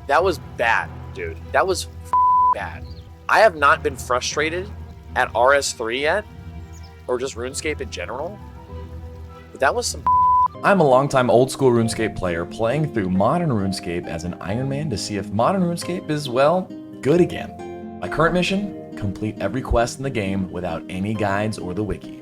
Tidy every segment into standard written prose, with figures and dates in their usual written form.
That was bad, dude. That was bad. I have not been frustrated at RS3 yet, or just RuneScape in general, but that was some. I'm a longtime old school RuneScape player playing through modern RuneScape as an Iron Man to see if modern RuneScape is, well, good again. My current mission, complete every quest in the game without any guides or the wiki.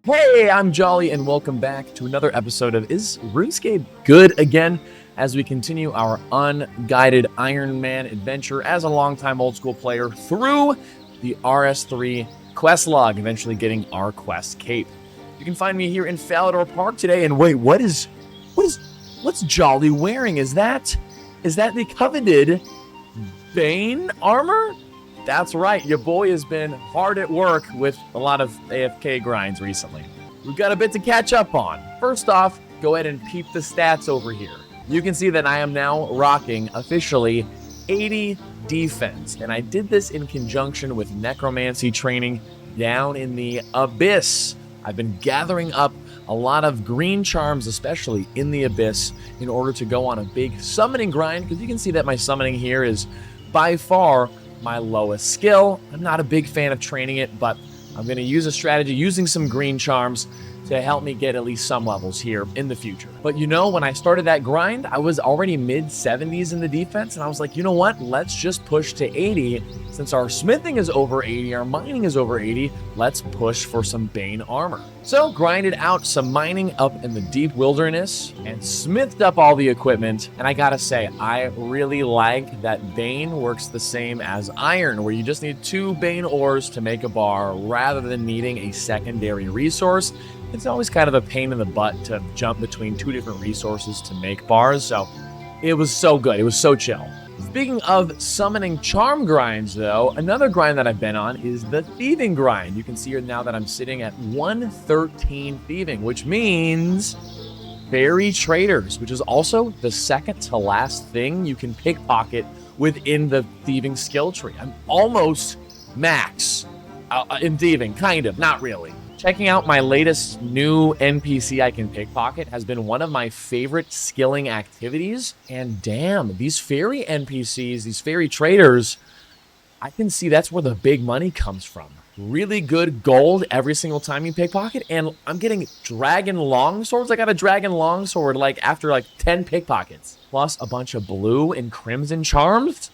Hey, I'm Jolly and welcome back to another episode of Is RuneScape Good Again? As we continue our unguided Iron Man adventure as a longtime old school player through the RS3 quest log, eventually getting our quest cape. You can find me here in Falador Park today, and wait, what's Jolly wearing? Is that the coveted Bane armor? That's right, your boy has been hard at work with a lot of AFK grinds recently. We've got a bit to catch up on. First off, go ahead and peep the stats over here. You can see that I am now rocking officially 80 defense, and I did this in conjunction with necromancy training down in the abyss. I've been gathering up a lot of green charms, especially in the abyss, in order to go on a big summoning grind, because you can see that my summoning here is by far my lowest skill. I'm not a big fan of training it, but I'm going to use a strategy using some green charms to help me get at least some levels here in the future. But you know, when I started that grind, I was already mid-70s in the defense, and I was like, you know what? Let's just push to 80. Since our smithing is over 80, our mining is over 80, let's push for some Bane armor. So grinded out some mining up in the deep wilderness and smithed up all the equipment. And I gotta say, I really like that Bane works the same as iron, where you just need 2 Bane ores to make a bar rather than needing a secondary resource. It's always kind of a pain in the butt to jump between 2 different resources to make bars, so it was so good. It was so chill. Speaking of summoning charm grinds, though, another grind that I've been on is the thieving grind. You can see here now that I'm sitting at 113 thieving, which means fairy traders, which is also the second to last thing you can pickpocket within the thieving skill tree. I'm almost max in thieving, kind of, not really. Checking out my latest new NPC I can pickpocket has been one of my favorite skilling activities. And damn, these fairy NPCs, these fairy traders, I can see that's where the big money comes from. Really good gold every single time you pickpocket. And I'm getting dragon longswords. I got a dragon longsword after 10 pickpockets. Plus a bunch of blue and crimson charms.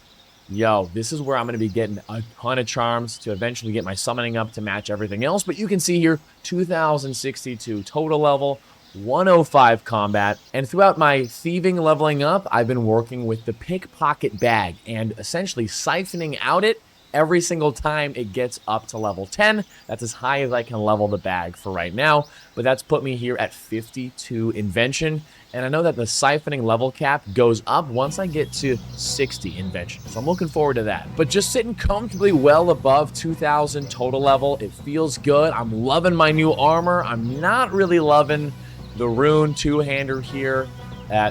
Yo, this is where I'm going to be getting a ton of charms to eventually get my summoning up to match everything else. But you can see here, 2062 total level, 105 combat. And throughout my thieving leveling up, I've been working with the pickpocket bag and essentially siphoning out it every single time it gets up to level 10. That's as high as I can level the bag for right now. But that's put me here at 52 invention. And I know that the siphoning level cap goes up once I get to 60 invention. So I'm looking forward to that. But just sitting comfortably well above 2,000 total level, it feels good. I'm loving my new armor. I'm not really loving the rune two-hander here.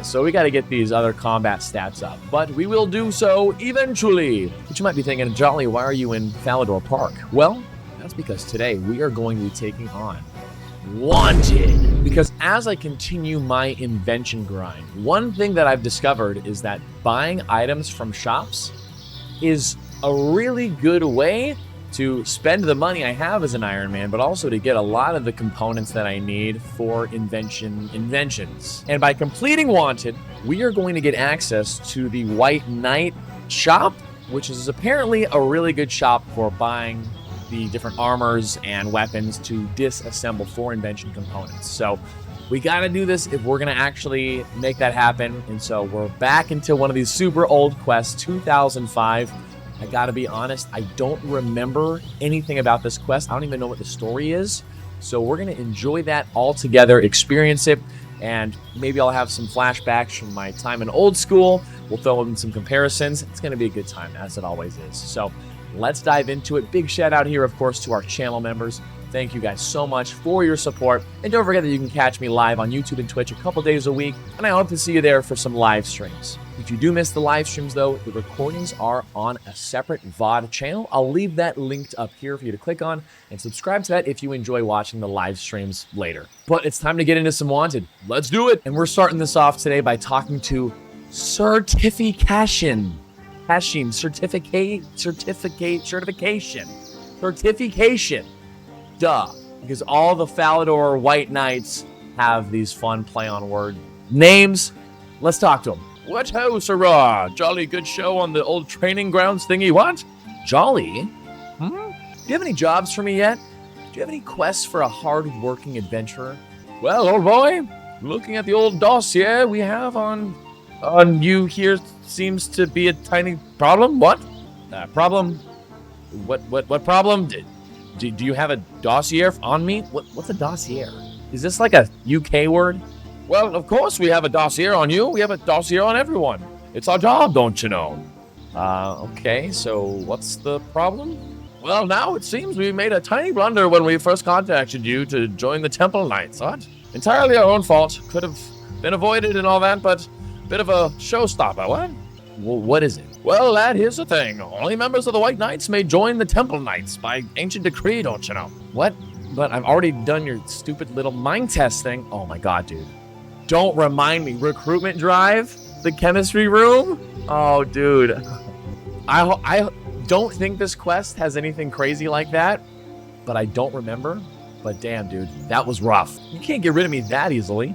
So we got to get these other combat stats up. But we will do so eventually. But you might be thinking, Jolly, why are you in Falador Park? Well, that's because today we are going to be taking on Wanted. Because as I continue my invention grind, one thing that I've discovered is that buying items from shops is a really good way to spend the money I have as an Iron Man, but also to get a lot of the components that I need for inventions. And by completing Wanted, we are going to get access to the White Knight shop, which is apparently a really good shop for buying the different armors and weapons to disassemble for invention components. So we got to do this if we're going to actually make that happen. And so we're back into one of these super old quests, 2005. I gotta be honest, I don't remember anything about this quest. I don't even know what the story is. So we're gonna enjoy that all together, experience it, and maybe I'll have some flashbacks from my time in old school. We'll throw in some comparisons. It's gonna be a good time, as it always is. So let's dive into it. Big shout out here, of course, to our channel members. Thank you guys so much for your support. And don't forget that you can catch me live on YouTube and Twitch a couple days a week, and I hope to see you there for some live streams. If you do miss the live streams, though, the recordings are on a separate VOD channel. I'll leave that linked up here for you to click on and subscribe to that if you enjoy watching the live streams later. But it's time to get into some Wanted. Let's do it! And we're starting this off today by talking to certification. Certification. Duh. Because all the Falador White Knights have these fun play on word names. Let's talk to them. What ho, sirrah? Jolly good show on the old training grounds thingy, what? Jolly? Do you have any jobs for me yet? Do you have any quests for a hard-working adventurer? Well, old boy, looking at the old dossier we have on you here seems to be a tiny problem. What? Problem? What problem? Do you have a dossier on me? What's a dossier? Is this like a UK word? Well, of course we have a dossier on you. We have a dossier on everyone. It's our job, don't you know? Okay, so what's the problem? Well, now it seems we made a tiny blunder when we first contacted you to join the Temple Knights, what? Entirely our own fault. Could have been avoided and all that, but bit of a showstopper, what? Well, what is it? Well, lad, here's the thing. Only members of the White Knights may join the Temple Knights by ancient decree, don't you know? What? But I've already done your stupid little mind test thing. Oh my god, dude. Don't remind me. Recruitment drive? The chemistry room? Oh, dude. I don't think this quest has anything crazy like that, but I don't remember. But damn, dude, that was rough. You can't get rid of me that easily.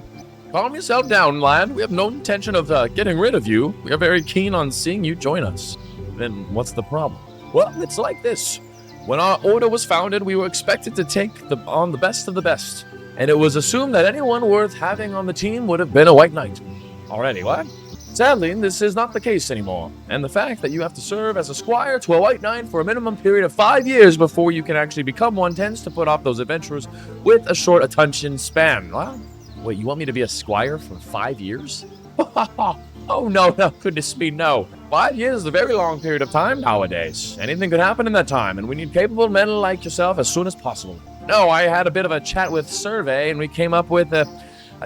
Calm yourself down, lad. We have no intention of getting rid of you. We are very keen on seeing you join us. Then what's the problem? Well, it's like this. When our order was founded, we were expected to take on the best of the best. And it was assumed that anyone worth having on the team would have been a White Knight. Already, what? Sadly, this is not the case anymore. And the fact that you have to serve as a squire to a White Knight for a minimum period of 5 years before you can actually become one tends to put off those adventurers with a short attention span. Well, wait, you want me to be a squire for 5 years? Oh, no, goodness me, no. 5 years is a very long period of time nowadays. Anything could happen in that time, and we need capable men like yourself as soon as possible. No, I had a bit of a chat with Survey, and we came up with a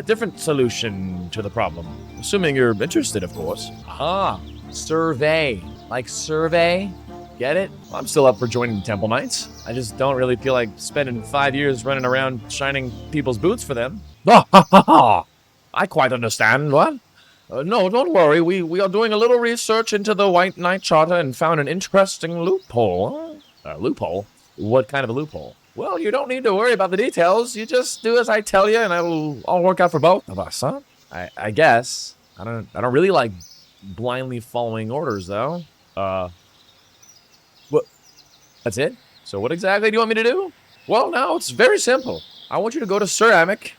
different solution to the problem. Assuming you're interested, of course. Ah, Survey. Like survey? Get it? Well, I'm still up for joining the Temple Knights. I just don't really feel like spending 5 years running around shining people's boots for them. I quite understand, what? No, don't worry. We are doing a little research into the White Knight Charter and found an interesting loophole. Loophole? What kind of a loophole? Well, you don't need to worry about the details. You just do as I tell you, and it'll all work out for both of us, huh? I guess. I don't really like blindly following orders, though. What? That's it? So what exactly do you want me to do? Well, now it's very simple. I want you to go to Ceramic.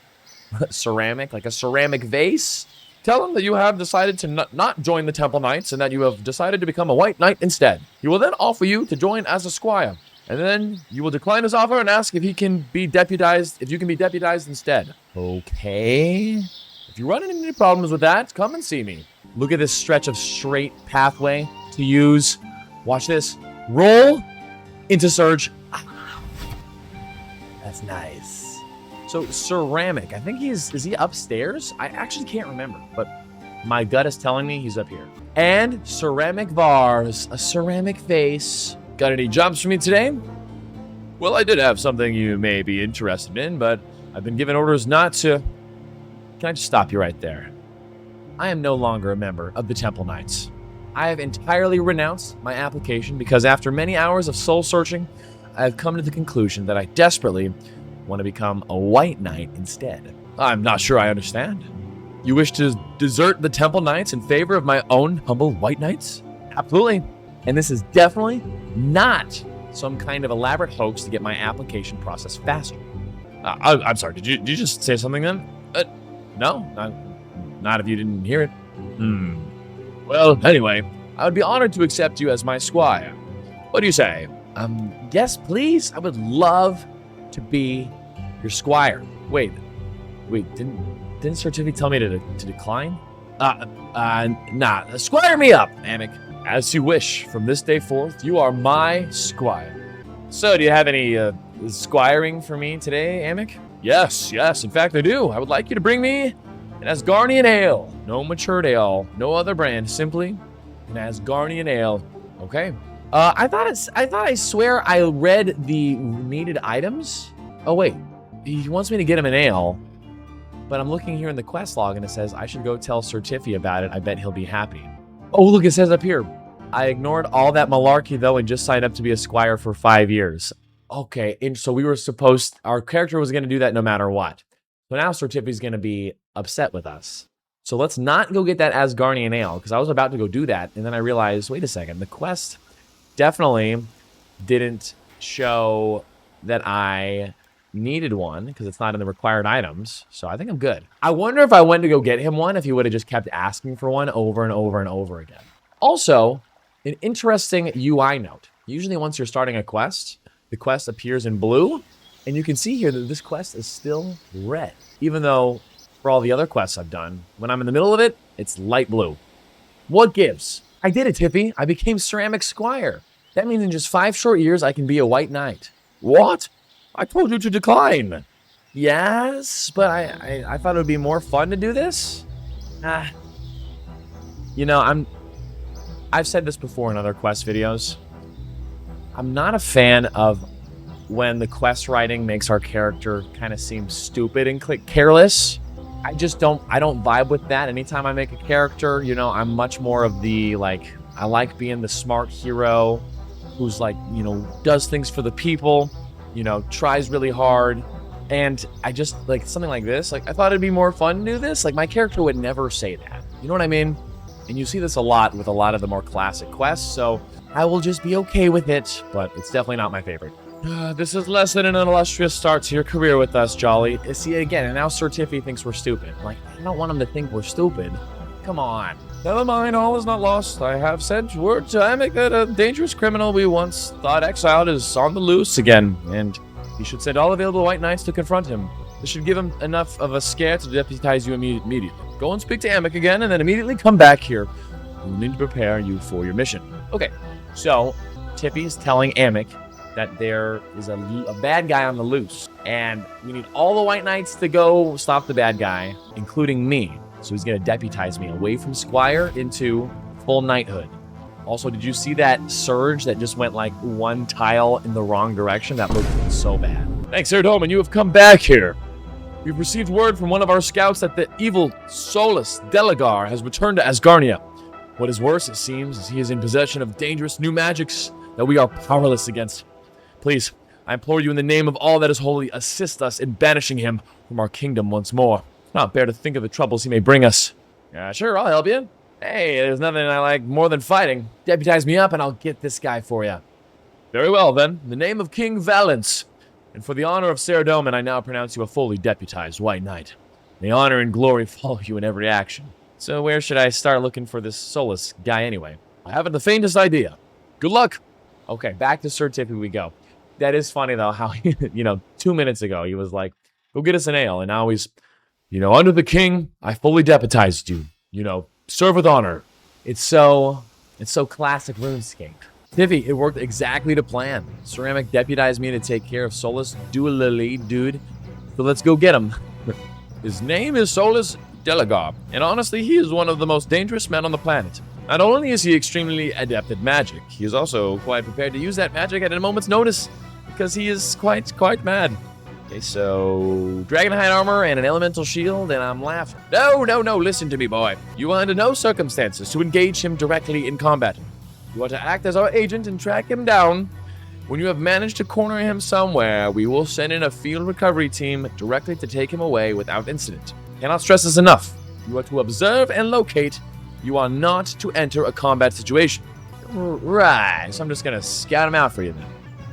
Ceramic? Like a ceramic vase? Tell him that you have decided to not join the Temple Knights and that you have decided to become a White Knight instead. He will then offer you to join as a squire. And then you will decline his offer and ask if you can be deputized instead. Okay. If you run into any problems with that, come and see me. Look at this stretch of straight pathway to use. Watch this. Roll into Surge. That's nice. So Ceramic, I think is he upstairs? I actually can't remember, but my gut is telling me he's up here. And ceramic vase, a ceramic vase. Got any jobs for me today? Well, I did have something you may be interested in, but I've been given orders not to. Can I just stop you right there? I am no longer a member of the Temple Knights. I have entirely renounced my application because after many hours of soul searching, I have come to the conclusion that I desperately want to become a White Knight instead. I'm not sure I understand. You wish to desert the Temple Knights in favor of my own humble White Knights? Absolutely. And this is definitely not some kind of elaborate hoax to get my application process faster. I'm sorry, did you just say something then? No, not if you didn't hear it. Well, anyway, I would be honored to accept you as my squire. What do you say? Yes, please. I would love to be your squire. Wait, didn't Certificate tell me to decline? Nah, squire me up, Amic. As you wish. From this day forth, you are my squire. So, do you have any squiring for me today, Amic? Yes, yes. In fact, I do. I would like you to bring me an Asgardian ale. No matured ale. No other brand. Simply an Asgardian ale. Okay. I swear I read the needed items. Oh, wait. He wants me to get him an ale. But I'm looking here in the quest log and it says I should go tell Sir Tiffy about it. I bet he'll be happy. Oh, look, it says up here. I ignored all that malarkey, though, and just signed up to be a squire for 5 years. Okay, and so we were supposed... Our character was going to do that no matter what. So now Sir Tiffy's going to be upset with us. So let's not go get that Asgardian ale, because I was about to go do that, and then I realized, wait a second, the quest definitely didn't show that I needed one, because it's not in the required items, so I think I'm good. I wonder if I went to go get him one, if he would have just kept asking for one over and over and over again. Also, an interesting UI note. Usually once you're starting a quest, the quest appears in blue, and you can see here that this quest is still red, even though for all the other quests I've done, when I'm in the middle of it, it's light blue. What gives? I did it, Tiffy. I became Ceramic Squire. That means in just 5 short years, I can be a white knight. What? I told you to decline. Yes, but I thought it would be more fun to do this. You know, I've said this before in other quest videos. I'm not a fan of when the quest writing makes our character kind of seem stupid and careless. I don't vibe with that. Anytime I make a character, you know, I'm much more of the, like, I like being the smart hero who's like, you know, does things for the people, you know, tries really hard. And I just, like, something like this, like, I thought it'd be more fun to do this. Like, my character would never say that. You know what I mean? And you see this a lot with a lot of the more classic quests, so I will just be okay with it, but it's definitely not my favorite. This is less than an illustrious start to your career with us, Jolly. See, again, and now Sir Tiffy thinks we're stupid. Like, I don't want him to think we're stupid. Come on. Never mind, all is not lost. I have sent word to Amic that a dangerous criminal we once thought exiled is on the loose again, and he should send all available white knights to confront him. This should give him enough of a scare to deputize you immediately. Go and speak to Amic again, and then immediately come back here. We'll need to prepare you for your mission. Okay, so Tiffy's telling Amic that there is a bad guy on the loose, and we need all the white knights to go stop the bad guy, including me. So he's going to deputize me away from Squire into full knighthood. Also, did you see that surge that just went like 1 tile in the wrong direction? That looked so bad. Thanks, Sir Doman. You have come back here. We've received word from one of our scouts that the evil Solus Delagar has returned to Asgarnia. What is worse, it seems, is he is in possession of dangerous new magics that we are powerless against. Please, I implore you in the name of all that is holy, assist us in banishing him from our kingdom once more. Not bear to think of the troubles he may bring us. Yeah, sure, I'll help you. Hey, there's nothing I like more than fighting. Deputize me up and I'll get this guy for you. Very well, then. In the name of King Valence, and for the honor of Saradomin, I now pronounce you a fully deputized white knight. May honor and glory follow you in every action. So where should I start looking for this Solus guy anyway? I haven't the faintest idea. Good luck. Okay, back to Sir Tiffy we go. That is funny, though, how, you know, 2 minutes ago, he was like, go get us an ale. And now he's, you know, under the king, I fully deputized you. You know, serve with honor. It's so classic RuneScape. Tiffy, it worked exactly to plan. Ceramic deputized me to take care of Solus Dualili, dude. So let's go get him. His name is Solus Delagar, and honestly, he is one of the most dangerous men on the planet. Not only is he extremely adept at magic, he is also quite prepared to use that magic at a moment's notice, because he is quite mad. Okay, so Dragonhide armor and an elemental shield, and I'm laughing. No, listen to me, boy. You are under no circumstances to engage him directly in combat. You are to act as our agent and track him down. When you have managed to corner him somewhere, we will send in a field recovery team directly to take him away without incident. Cannot stress this enough. You are to observe and locate. You are not to enter a combat situation. Right, so I'm just going to scout him out for you then.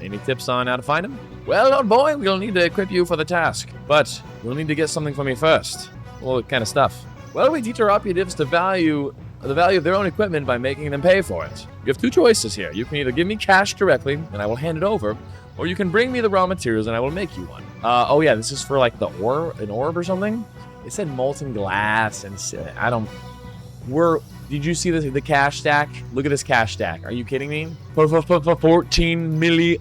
Any tips on how to find him? Well, old boy, we'll need to equip you for the task. But you'll need to get something from me first. What kind of stuff? Well, we teach our operatives the value of their own equipment by making them pay for it. You have 2 choices here. You can either give me cash directly, and I will hand it over, or you can bring me the raw materials, and I will make you one. Oh yeah, this is for like an orb or something? It said molten glass, and did you see the cash stack? Look at this cash stack. Are you kidding me? 14 milli.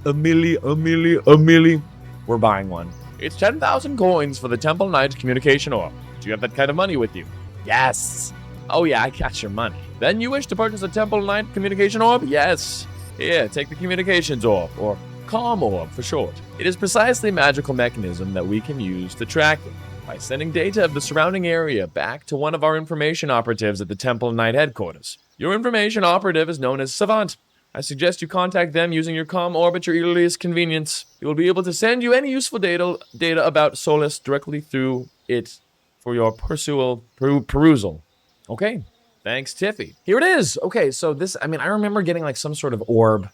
we're buying one. It's 10,000 coins for the Temple Knight communication orb. Do you have that kind of money with you? Yes. Oh yeah, I got your money. Then you wish to purchase a Temple Knight communication orb? Yes. Here, take the communications orb, or calm orb for short. It is precisely a magical mechanism that we can use to track it by sending data of the surrounding area back to one of our information operatives at the Temple Knight headquarters. Your information operative is known as Savant. I suggest you contact them using your comm orb at your earliest convenience. They will be able to send you any useful data about Solus directly through it for your perusal. Okay, thanks, Tiffy. Here it is. Okay, so this, I remember getting like some sort of orb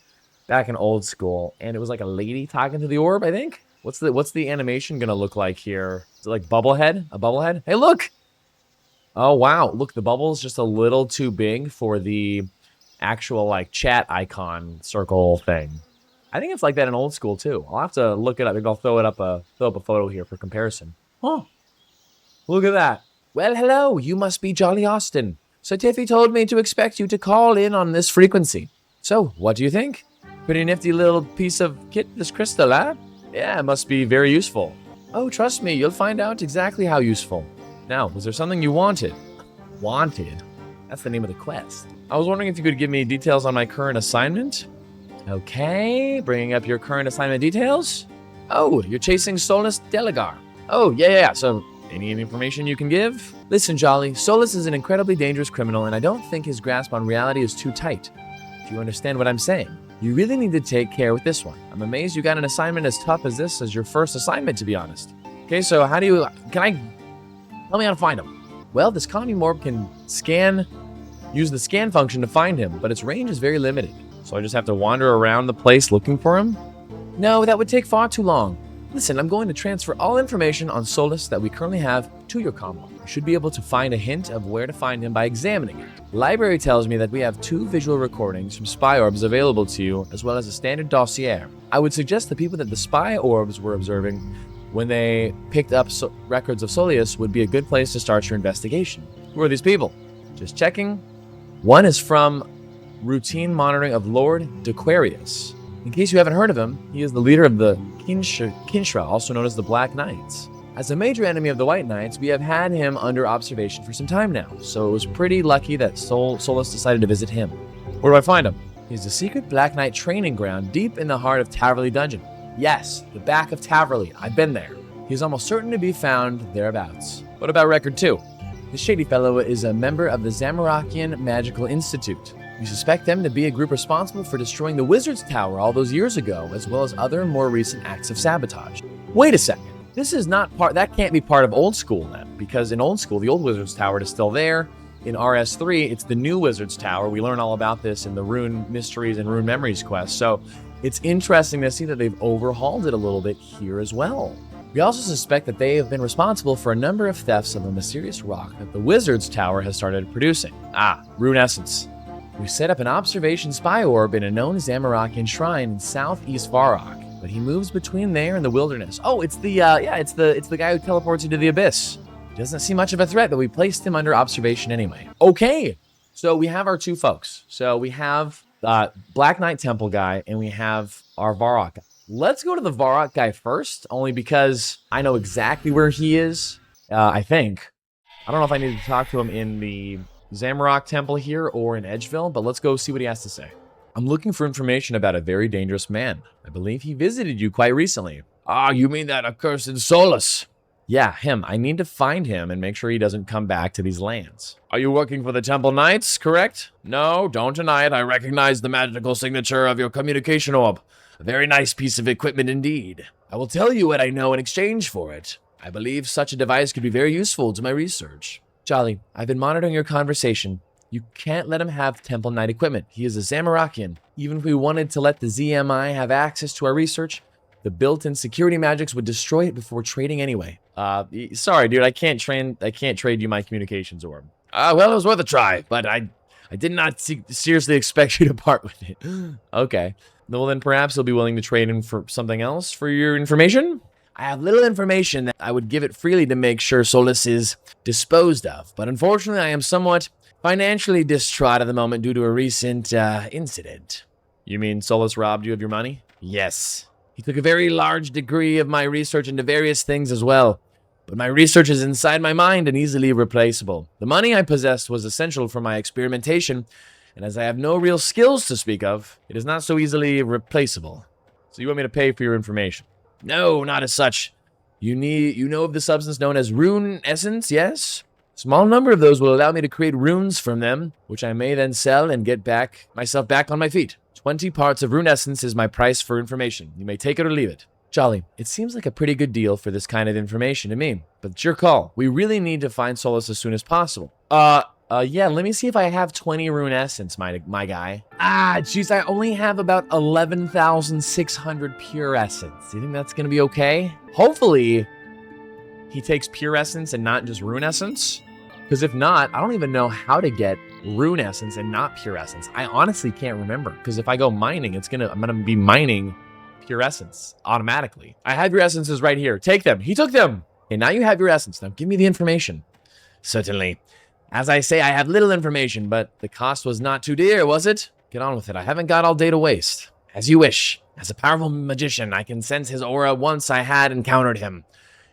back in old school, and it was like a lady talking to the orb, I think. What's the animation gonna look like here? Is it like bubblehead? A bubblehead? Hey, look! Oh, wow. Look, the bubble's just a little too big for the actual like chat icon circle thing. I think it's like that in old school too. I'll have to look it up. Maybe I'll throw up a photo here for comparison. Huh. Look at that. Well, hello. You must be Jolly Austin. So Tiffy told me to expect you to call in on this frequency. So, what do you think? Pretty nifty little piece of kit, this crystal, huh? Yeah, it must be very useful. Oh, trust me, you'll find out exactly how useful. Now, was there something you wanted? Wanted? That's the name of the quest. I was wondering if you could give me details on my current assignment. Okay, bringing up your current assignment details. Oh, you're chasing Solus Delagar. Oh, yeah. So, any information you can give? Listen, Jolly, Solus is an incredibly dangerous criminal, and I don't think his grasp on reality is too tight. Do you understand what I'm saying? You really need to take care with this one. I'm amazed you got an assignment as tough as this as your first assignment, to be honest. Okay, so tell me how to find him. Well, this commie morb can use the scan function to find him, but its range is very limited. So I just have to wander around the place looking for him? No, that would take far too long. Listen, I'm going to transfer all information on Solus that we currently have to your comm. You should be able to find a hint of where to find him by examining it. The library tells me that we have 2 visual recordings from spy orbs available to you, as well as a standard dossier. I would suggest the people that the spy orbs were observing when they picked up records of Solius would be a good place to start your investigation. Who are these people? Just checking. One is from routine monitoring of Lord Dequarius. In case you haven't heard of him, he is the leader of the Kinshra, also known as the Black Knights. As a major enemy of the White Knights, we have had him under observation for some time now, so it was pretty lucky that Solus decided to visit him. Where do I find him? He's a secret Black Knight training ground deep in the heart of Taverley Dungeon. Yes, the back of Taverley. I've been there. He's almost certain to be found thereabouts. What about Record 2? This shady fellow is a member of the Zamorakian Magical Institute. We suspect them to be a group responsible for destroying the Wizard's Tower all those years ago, as well as other more recent acts of sabotage. Wait a second. This is not that can't be part of Old School then, because in Old School, the old Wizard's Tower is still there. In RS3, it's the new Wizard's Tower. We learn all about this in the Rune Mysteries and Rune Memories quest, so it's interesting to see that they've overhauled it a little bit here as well. We also suspect that they have been responsible for a number of thefts of a mysterious rock that the Wizard's Tower has started producing. Rune Essence. We set up an observation spy orb in a known Zamorakian shrine in southeast Varrock, but he moves between there and the wilderness. Oh, it's the guy who teleports you to the abyss. He doesn't seem much of a threat, but we placed him under observation anyway. Okay, so we have our 2 folks. So we have Black Knight Temple guy, and we have our Varrock guy. Let's go to the Varrock guy first, only because I know exactly where he is, I think. I don't know if I need to talk to him in the Zamorak Temple here or in Edgeville, but let's go see what he has to say. I'm looking for information about a very dangerous man. I believe he visited you quite recently. You mean that accursed Solus? Yeah, him. I need to find him and make sure he doesn't come back to these lands. Are you working for the Temple Knights, correct? No, don't deny it. I recognize the magical signature of your communication orb. A very nice piece of equipment indeed. I will tell you what I know in exchange for it. I believe such a device could be very useful to my research. Jolly, I've been monitoring your conversation. You can't let him have Temple Knight equipment. He is a Zamorakian. Even if we wanted to let the ZMI have access to our research, the built-in security magics would destroy it before trading anyway. Sorry, dude, I can't trade you my communications orb. Well, it was worth a try, but I did not seriously expect you to part with it. Okay. Well, then perhaps you'll be willing to trade in for something else for your information? I have little information that I would give it freely to make sure Solus is disposed of, but unfortunately I am somewhat financially distraught at the moment due to a recent incident. You mean Solus robbed you of your money? Yes. He took a very large degree of my research into various things as well. But my research is inside my mind and easily replaceable. The money I possessed was essential for my experimentation, and as I have no real skills to speak of, it is not so easily replaceable. So you want me to pay for your information? No, not as such. You know of the substance known as rune essence, yes? A small number of those will allow me to create runes from them, which I may then sell and get myself back on my feet. 20 parts of rune essence is my price for information. You may take it or leave it. Jolly, it seems like a pretty good deal for this kind of information to me, but it's your call. We really need to find Solus as soon as possible. Yeah, let me see if I have 20 rune essence, my guy. Jeez, I only have about 11,600 pure essence. Do you think that's gonna be okay? Hopefully, he takes pure essence and not just rune essence. Because if not, I don't even know how to get rune essence and not pure essence. I honestly can't remember. Because if I go mining, I'm gonna be mining pure essence automatically. I have your essences right here. Take them. He took them. Okay, now you have your essence. Now give me the information. Certainly. As I say, I have little information, but the cost was not too dear, was it? Get on with it. I haven't got all day to waste. As you wish. As a powerful magician, I can sense his aura once I had encountered him.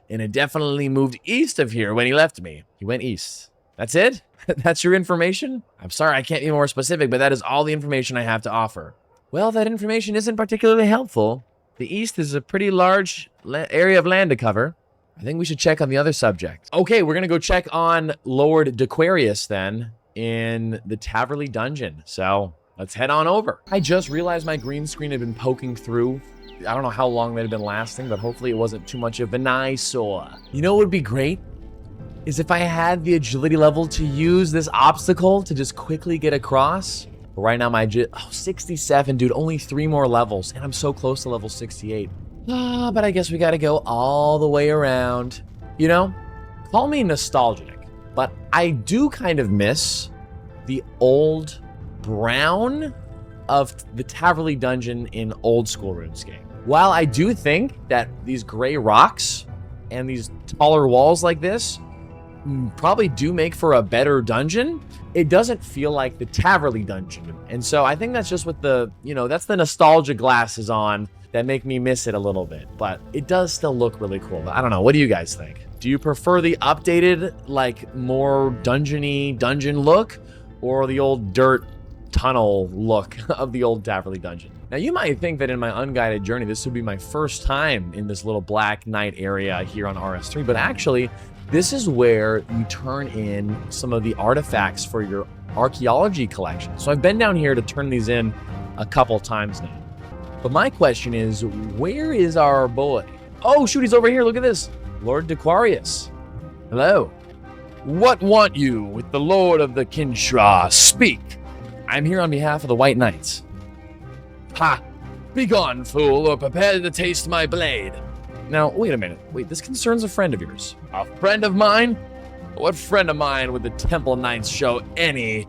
And it definitely moved east of here when he left me. He went east. That's it? That's your information? I'm sorry I can't be more specific, but that is all the information I have to offer. Well, that information isn't particularly helpful. The east is a pretty large area of land to cover. I think we should check on the other subject. Okay, we're going to go check on Lord Dequarius then in the Taverley Dungeon. So let's head on over. I just realized my green screen had been poking through. I don't know how long that had been lasting, but hopefully it wasn't too much of an eyesore. You know what would be great? Is if I had the agility level to use this obstacle to just quickly get across. But right now my 67, dude, only 3 more levels, and I'm so close to level 68. But I guess we gotta go all the way around. You know, call me nostalgic, but I do kind of miss the old brown of the Taverley Dungeon in old school RuneScape. While I do think that these gray rocks and these taller walls like this probably do make for a better dungeon, it doesn't feel like the Taverley Dungeon. And so I think that's just with the, that's the nostalgia glasses on that make me miss it a little bit. But it does still look really cool. But I don't know. What do you guys think? Do you prefer the updated, like, more dungeon-y dungeon look, or the old dirt tunnel look of the old Taverley Dungeon? Now, you might think that in my unguided journey, this would be my first time in this little Black Knight area here on RS3, but actually, this is where you turn in some of the artifacts for your archaeology collection. So I've been down here to turn these in a couple times now. But my question is, where is our boy? Oh, shoot, he's over here. Look at this. Lord Dequarius. Hello. What want you with the Lord of the Kinshra? Speak. I'm here on behalf of the White Knights. Ha! Begone, fool, or prepare to taste my blade. Now, wait a minute. Wait, this concerns a friend of yours. A friend of mine? What friend of mine would the Temple Knights show any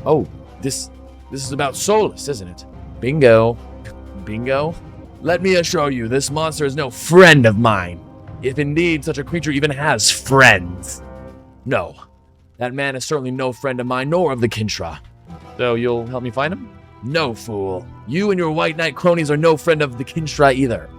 Oh, this is about Solus, isn't it? Bingo. Bingo. Let me assure you, this monster is no friend of mine. If indeed such a creature even has friends. No, that man is certainly no friend of mine, nor of the Kinshra. So you'll help me find him? No, fool. You and your White Knight cronies are no friend of the Kinshra either.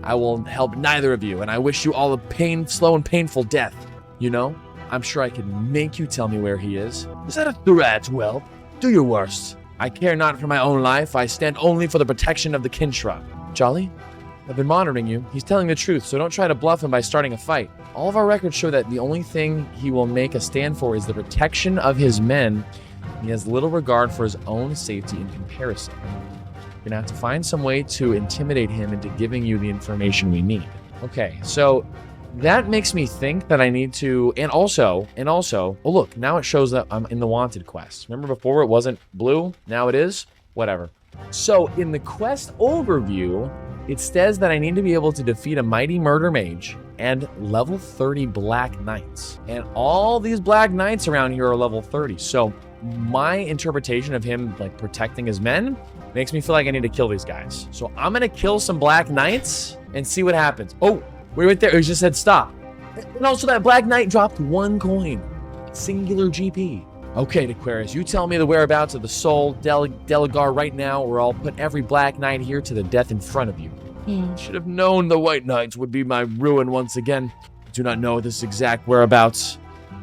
I will help neither of you, and I wish you all a slow and painful death. You know, I'm sure I can make you tell me where he is. Is that a threat? Well, do your worst. I care not for my own life. I stand only for the protection of the Kinshra. Jolly, I've been monitoring you. He's telling the truth, so don't try to bluff him by starting a fight. All of our records show that the only thing he will make a stand for is the protection of his men. He has little regard for his own safety in comparison. You're gonna have to find some way to intimidate him into giving you the information we need. Okay, so that makes me think that I need to, and also, oh look, now it shows that I'm in the wanted quest. Remember before it wasn't blue? Now it is? Whatever. So in the quest overview, it says that I need to be able to defeat a mighty murder mage and level 30 Black Knights. And all these Black Knights around here are level 30. So my interpretation of him like protecting his men makes me feel like I need to kill these guys. So I'm gonna kill some Black Knights and see what happens. Oh, wait right there. He just said stop. And also that Black Knight dropped 1 coin. Singular GP. Okay, Dequarius, you tell me the whereabouts of the Soul Delegar right now, or I'll put every Black Knight here to the death in front of you. Should have known the White Knights would be my ruin once again. I do not know this exact whereabouts.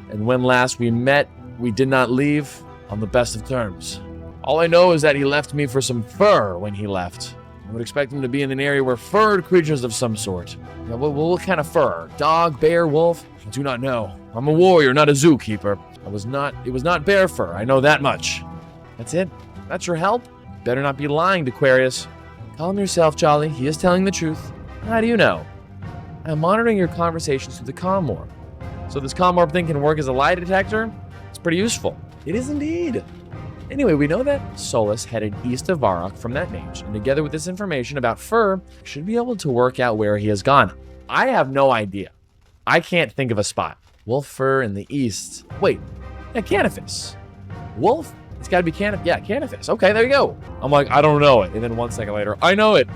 And when last we met, we did not leave on the best of terms. All I know is that he left me for some fur when he left. I would expect him to be in an area where furred creatures of some sort. Now, what kind of fur? Dog, bear, wolf? I do not know. I'm a warrior, not a zookeeper. It was not bear fur, I know that much. That's it? That's your help? Better not be lying, Aquarius. Calm yourself, Jolly. He is telling the truth. How do you know? I'm monitoring your conversations through the comm orb. So this comm orb thing can work as a lie detector? It's pretty useful. It is indeed. Anyway, we know that Solus headed east of Varrock from that mage, and together with this information about fur, should be able to work out where he has gone. I have no idea. I can't think of a spot. Wolf fur in the east. Wait, yeah, Canifis. Wolf? It's gotta be Canifis. Okay, there you go. I'm like, I don't know it. And then 1 second later, I know it.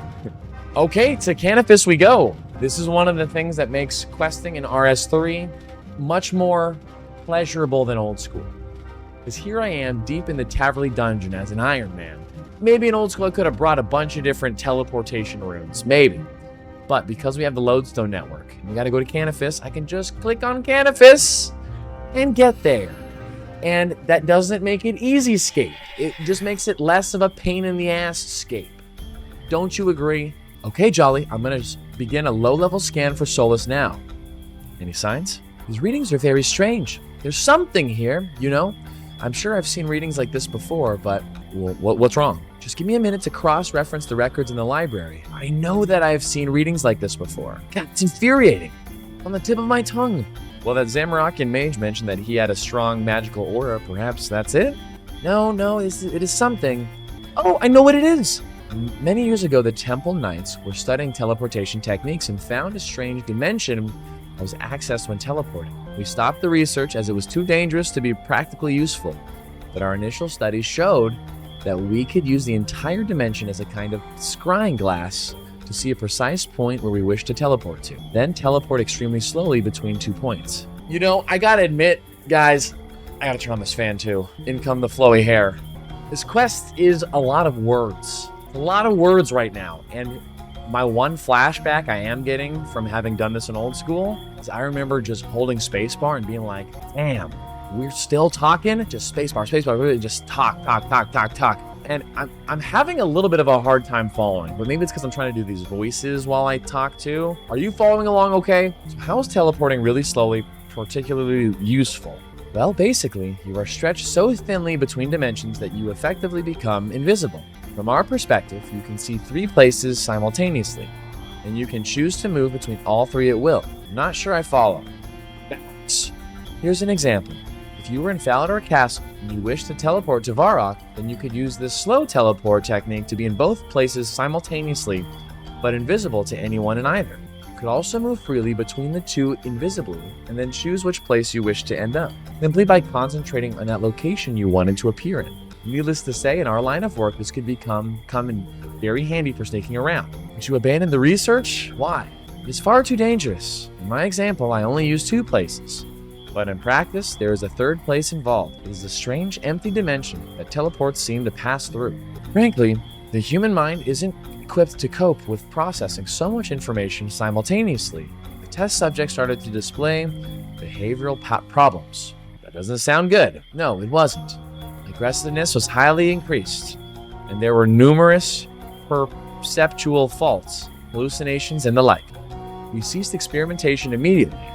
Okay, to Canifis we go. This is one of the things that makes questing in RS3 much more pleasurable than old school. Because here I am, deep in the Taverley dungeon as an Iron Man. Maybe in old school I could have brought a bunch of different teleportation runes. Maybe. But because we have the Lodestone network, and we gotta go to Canifis, I can just click on Canifis and get there. And that doesn't make it easy scape. It just makes it less of a pain in the ass scape. Don't you agree? Okay, Jolly, I'm gonna just begin a low-level scan for Solus now. Any signs? These readings are very strange. There's something here, you know? I'm sure I've seen readings like this before, but what's wrong? Just give me a minute to cross-reference the records in the library. I know that I've seen readings like this before. God, it's infuriating. On the tip of my tongue. Well, that Zamorakian mage mentioned that he had a strong magical aura. Perhaps that's it? No, it is something. Oh, I know what it is. Many years ago, the Temple Knights were studying teleportation techniques and found a strange dimension that was accessed when teleporting. We stopped the research as it was too dangerous to be practically useful, but our initial studies showed that we could use the entire dimension as a kind of scrying glass to see a precise point where we wish to teleport to, then teleport extremely slowly between 2 points. You know, I gotta admit, guys, I gotta turn on this fan too. In come the flowy hair. This quest is a lot of words. A lot of words right now, and my one flashback I am getting from having done this in old school is I remember just holding spacebar and being like, damn, we're still talking? Just spacebar, just talk. And I'm having a little bit of a hard time following, but maybe it's because I'm trying to do these voices while I talk too. Are you following along okay? So how is teleporting really slowly particularly useful? Well, basically, you are stretched so thinly between dimensions that you effectively become invisible. From our perspective, you can see 3 places simultaneously, and you can choose to move between all 3 at will. I'm not sure I follow. Here's an example. If you were in Falador Castle and you wish to teleport to Varrock, then you could use this slow teleport technique to be in both places simultaneously, but invisible to anyone in either. You could also move freely between the 2 invisibly, and then choose which place you wish to end up, simply by concentrating on that location you wanted to appear in. Needless to say, in our line of work, this could come in very handy for sneaking around. Would you abandon the research? Why? It's far too dangerous. In my example, I only use 2 places. But in practice, there is a 3rd place involved. It is a strange, empty dimension that teleports seem to pass through. Frankly, the human mind isn't equipped to cope with processing so much information simultaneously. The test subject started to display behavioral problems. That doesn't sound good. No, it wasn't. Aggressiveness was highly increased, and there were numerous perceptual faults, hallucinations, and the like. We ceased experimentation immediately.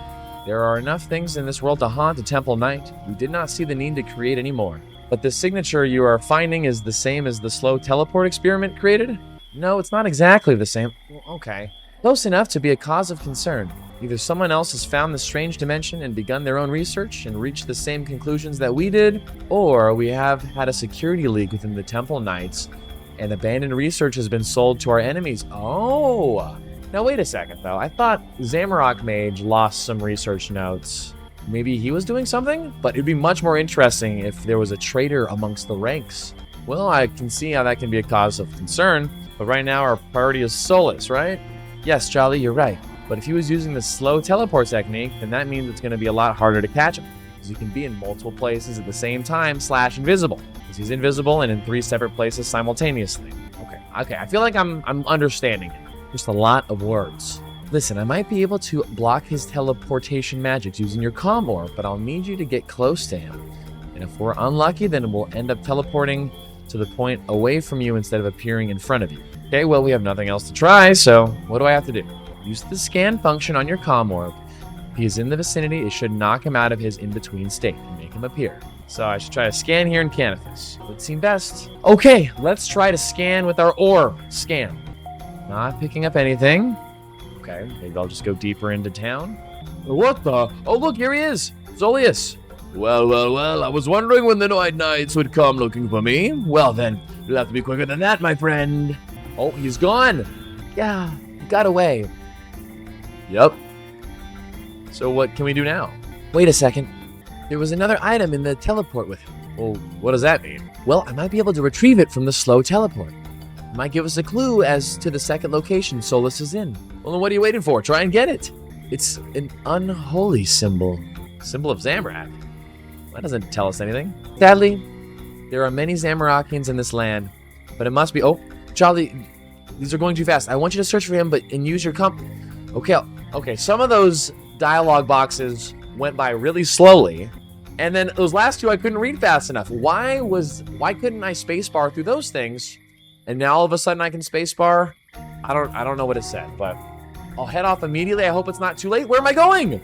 There are enough things in this world to haunt a Temple Knight. We did not see the need to create any more. But the signature you are finding is the same as the slow teleport experiment created? No, it's not exactly the same. Okay. Close enough to be a cause of concern. Either someone else has found this strange dimension and begun their own research and reached the same conclusions that we did, or we have had a security leak within the Temple Knights, and abandoned research has been sold to our enemies. Oh! Now wait a second, though. I thought Zamorak Mage lost some research notes. Maybe he was doing something? But it'd be much more interesting if there was a traitor amongst the ranks. Well, I can see how that can be a cause of concern, but right now our priority is Solus, right? Yes, Jolly, you're right. But if he was using the slow teleport technique, then that means it's going to be a lot harder to catch him, because he can be in multiple places at the same time / invisible, because he's invisible and in 3 separate places simultaneously. Okay, I feel like I'm understanding it. Just a lot of words. Listen, I might be able to block his teleportation magics using your comm orb, but I'll need you to get close to him. And if we're unlucky, then we'll end up teleporting to the point away from you instead of appearing in front of you. Okay, well, we have nothing else to try, so what do I have to do? Use the scan function on your comm orb. If he is in the vicinity, it should knock him out of his in-between state and make him appear. So I should try to scan here in Canifis. Would seem best. Okay, let's try to scan with our orb. Scan. Not picking up anything. Okay, maybe I'll just go deeper into town. What the? Oh, look, here he is. Zolius. Well, I was wondering when the White Knights would come looking for me. Well then, you'll have to be quicker than that, my friend. Oh, he's gone. Yeah, he got away. Yep. So what can we do now? Wait a second. There was another item in the teleport with him. Well, what does that mean? Well, I might be able to retrieve it from the slow teleport. It might give us a clue as to the second location Solus is in. Well, then what are you waiting for? Try and get it. It's an unholy symbol. Symbol of Zamorak. That doesn't tell us anything. Sadly, there are many Zamorakians in this land, but it must be... Oh, Charlie, these are going too fast. I want you to search for him, and use your Okay, some of those dialogue boxes went by really slowly, and then those last two I couldn't read fast enough. Why couldn't I spacebar through those things, and now all of a sudden I can spacebar? I don't know what it said, but I'll head off immediately. I hope it's not too late. Where am I going?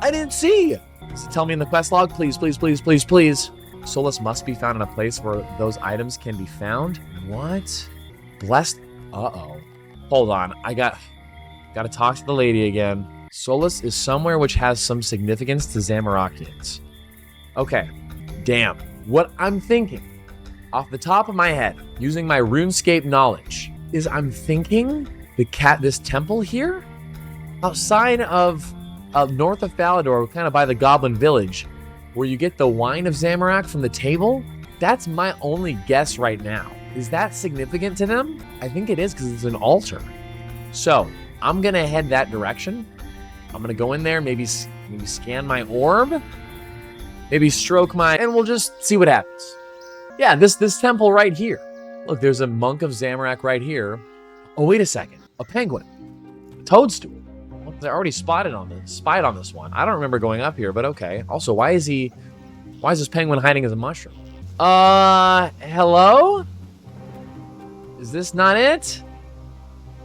I didn't see. Does it tell me in the quest log? Please, please, please, please, please. Solus must be found in a place where those items can be found. What? Blessed. Uh-oh. Hold on. I gotta talk to the lady again. Solus is somewhere which has some significance to Zamorakians. Okay. Damn. What I'm thinking, off the top of my head, using my RuneScape knowledge, is I'm thinking this temple here, outside of north of Falador, kind of by the Goblin Village, where you get the wine of Zamorak from the table. That's my only guess right now. Is that significant to them? I think it is, because it's an altar. So I'm gonna head that direction. I'm gonna go in there, maybe scan my orb, maybe stroke and we'll just see what happens. Yeah, this temple right here. Look, there's a monk of Zamorak right here. Oh, wait a second. A penguin. A toadstool. Well, they're already spied on this one. I don't remember going up here, but okay. Also, why is this penguin hiding as a mushroom? Hello? Is this not it?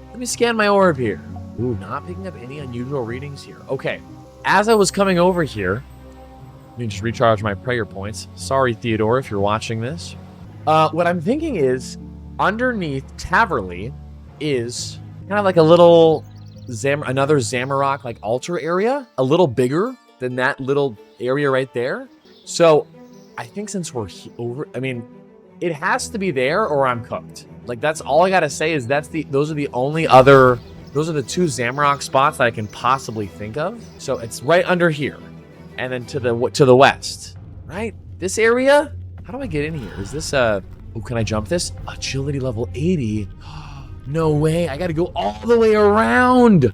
Let me scan my orb here. Ooh, not picking up any unusual readings here. Okay. As I was coming over here, let me just recharge my prayer points. Sorry, Theodore, if you're watching this. What I'm thinking is, underneath Taverley is kind of like a little another Zamorak like altar area, a little bigger than that little area right there. So I think since we're over, I mean, it has to be there or I'm cooked. Like, that's all I gotta say is those are the two Zamorak spots that I can possibly think of. So it's right under here, and then to the west, right? This area. How do I get in here? Is this oh, can I jump this? Agility level 80. No way. I got to go all the way around.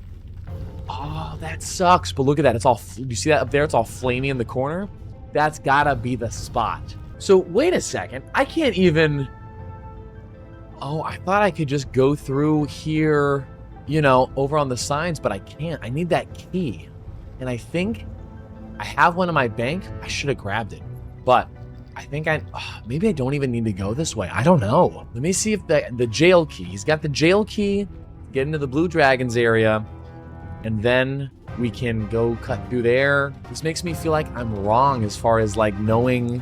Oh, that sucks. But look at that. It's all, you see that up there? It's all flamey in the corner. That's got to be the spot. So wait a second. I can't even... Oh, I thought I could just go through here, you know, over on the signs, but I can't. I need that key. And I think I have one in my bank. I should have grabbed it. But I think maybe I don't even need to go this way. I don't know. Let me see if the jail key. He's got the jail key. Get into the Blue Dragons area. And then we can go cut through there. This makes me feel like I'm wrong as far as like knowing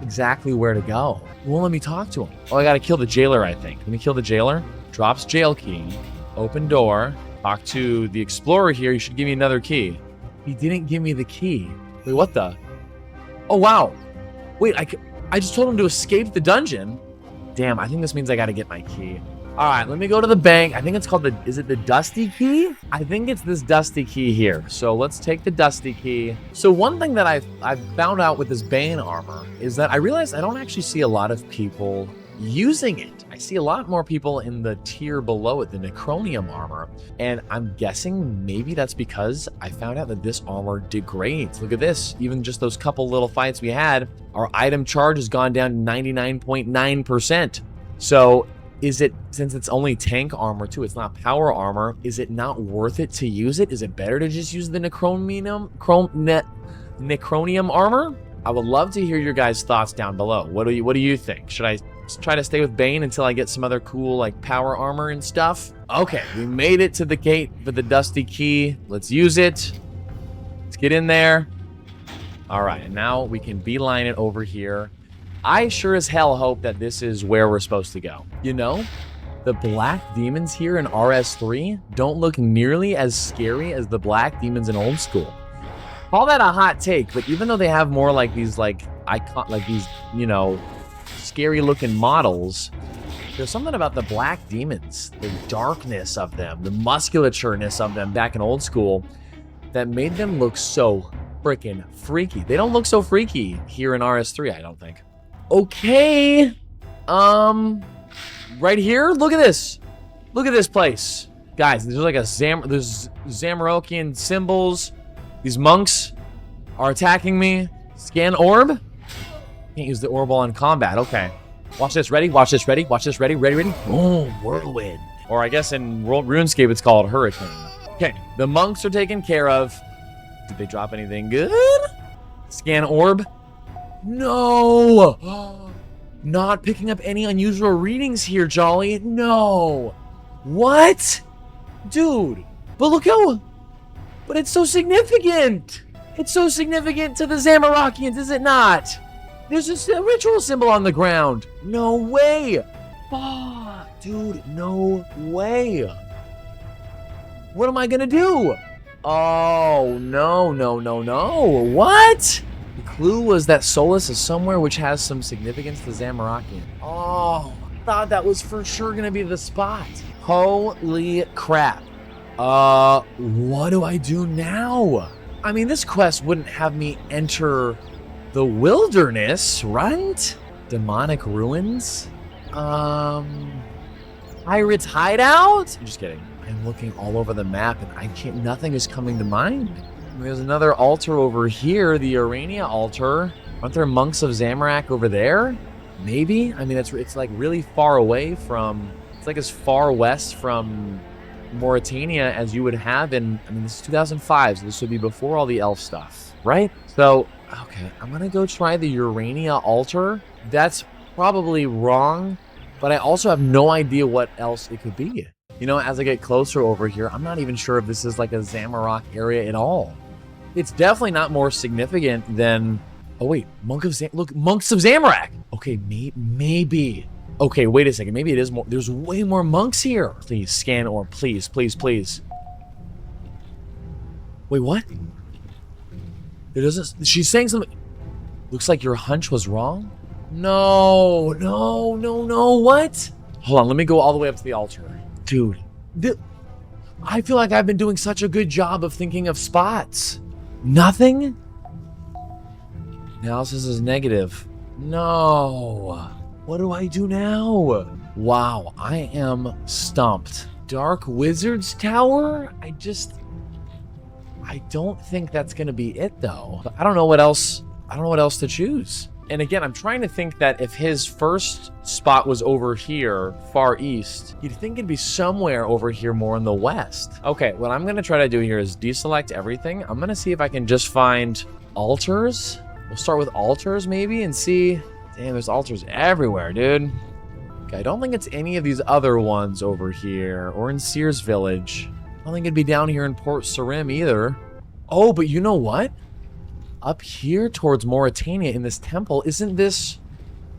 exactly where to go. It won't let me talk to him. Oh, I gotta kill the jailer, I think. Let me kill the jailer. Drops jail key. Open door. Talk to the explorer here. You should give me another key. He didn't give me the key. Wait, what the? Oh, wow. Wait, I just told him to escape the dungeon. Damn, I think this means I gotta get my key. All right, let me go to the bank. I think it's called is it the Dusty Key? I think it's this Dusty Key here. So let's take the Dusty Key. So one thing that I've found out with this Bane armor is that I realized I don't actually see a lot of people using it. I see a lot more people in the tier below it, the Necronium armor. And I'm guessing maybe that's because I found out that this armor degrades. Look at this. Even just those couple little fights we had, our item charge has gone down to 99.9%. So is it, since it's only tank armor too, it's not power armor, is it not worth it to use it? Is it better to just use the necronium armor? I would love to hear your guys' thoughts down below. What do you think? Should I try to stay with Bane until I get some other cool like power armor and stuff? Okay, we made it to the gate for the dusty key. Let's use it. Let's get in there. All right, and now we can beeline it over here. I sure as hell hope that this is where we're supposed to go. You know, the black demons here in RS3 don't look nearly as scary as the black demons in old school. Call that a hot take, but even though they have more like these you know, scary looking models, there's something about the black demons, the darkness of them, the musculatureness of them back in old school that made them look so freaking freaky. They don't look so freaky here in RS3, I don't think. Okay. Right here, look at this. Look at this place. Guys, there's like there's Zamorakian symbols. These monks are attacking me. Scan orb. Can't use the orb while in combat. Okay. Watch this. Ready? Watch this. Ready? Watch this. Ready? Ready? Ready? Boom. Whirlwind. Or I guess in RuneScape it's called Hurricane. Okay. The monks are taken care of. Did they drop anything good? Scan orb. No. Not picking up any unusual readings here, Jolly. No. What? Dude. But look how... But it's so significant. It's so significant to the Zamorakians, is it not? There's a ritual symbol on the ground. No way. Oh, dude, no way. What am I going to do? Oh, no. What? The clue was that Solus is somewhere which has some significance to Zamorakian. Oh, I thought that was for sure going to be the spot. Holy crap. What do I do now? I mean, this quest wouldn't have me enter the wilderness, right? Demonic ruins? Pirates hideout? I'm just kidding. I'm looking all over the map and nothing is coming to mind. There's another altar over here, the Urania altar. Aren't there monks of Zamorak over there? Maybe? I mean, it's like really far away from, it's like as far west from Mauritania as you would have in, I mean, this is 2005, so this would be before all the elf stuff, right? So, okay, I'm gonna go try the Urania altar. That's probably wrong, but I also have no idea what else it could be. You know, as I get closer over here, I'm not even sure if this is like a Zamorak area at all. It's definitely not more significant than, oh wait, monks of Zamorak. Okay, maybe. Okay, wait a second. Maybe it is more. There's way more monks here. Please, scan orb. Please, please, please. Wait, what? There doesn't... She's saying something... Looks like your hunch was wrong? No. What? Hold on, let me go all the way up to the altar. Dude, I feel like I've been doing such a good job of thinking of spots. Nothing? Analysis is negative. No. What do I do now? Wow, I am stumped. Dark Wizard's Tower? I don't think that's gonna be it though. But I don't know what else to choose. And again, I'm trying to think that if his first spot was over here, far east, you'd think it'd be somewhere over here more in the west. Okay, what I'm gonna try to do here is deselect everything. I'm gonna see if I can just find altars. We'll start with altars maybe and see. Damn, there's altars everywhere, dude. Okay, I don't think it's any of these other ones over here or in Sears Village. I don't think it'd be down here in Port Sarim either. Oh, but you know what? Up here towards Mauritania in this temple, isn't this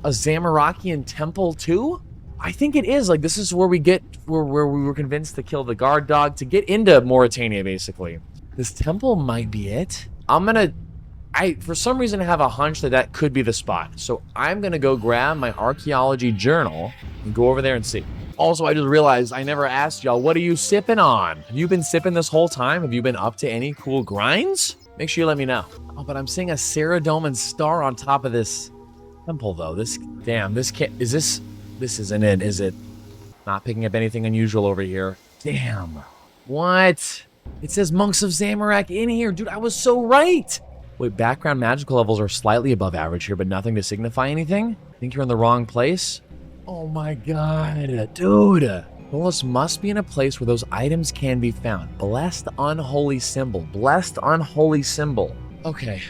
a Zamorakian temple too? I think it is. Like, this is where we were convinced to kill the guard dog to get into Mauritania, basically. This temple might be it. I, for some reason, have a hunch that could be the spot. So I'm going to go grab my archaeology journal and go over there and see. Also, I just realized I never asked y'all, what are you sipping on? Have you been sipping this whole time? Have you been up to any cool grinds? Make sure you let me know. Oh, but I'm seeing a Saradomin star on top of this temple, though. This can't, this isn't it, is it? Not picking up anything unusual over here. Damn. What? It says Monks of Zamorak in here. Dude, I was so right. Wait, background magical levels are slightly above average here, but nothing to signify anything? I think you're in the wrong place. Oh my god, dude. Bolus must be in a place where those items can be found. Blessed unholy symbol. Blessed unholy symbol. Okay,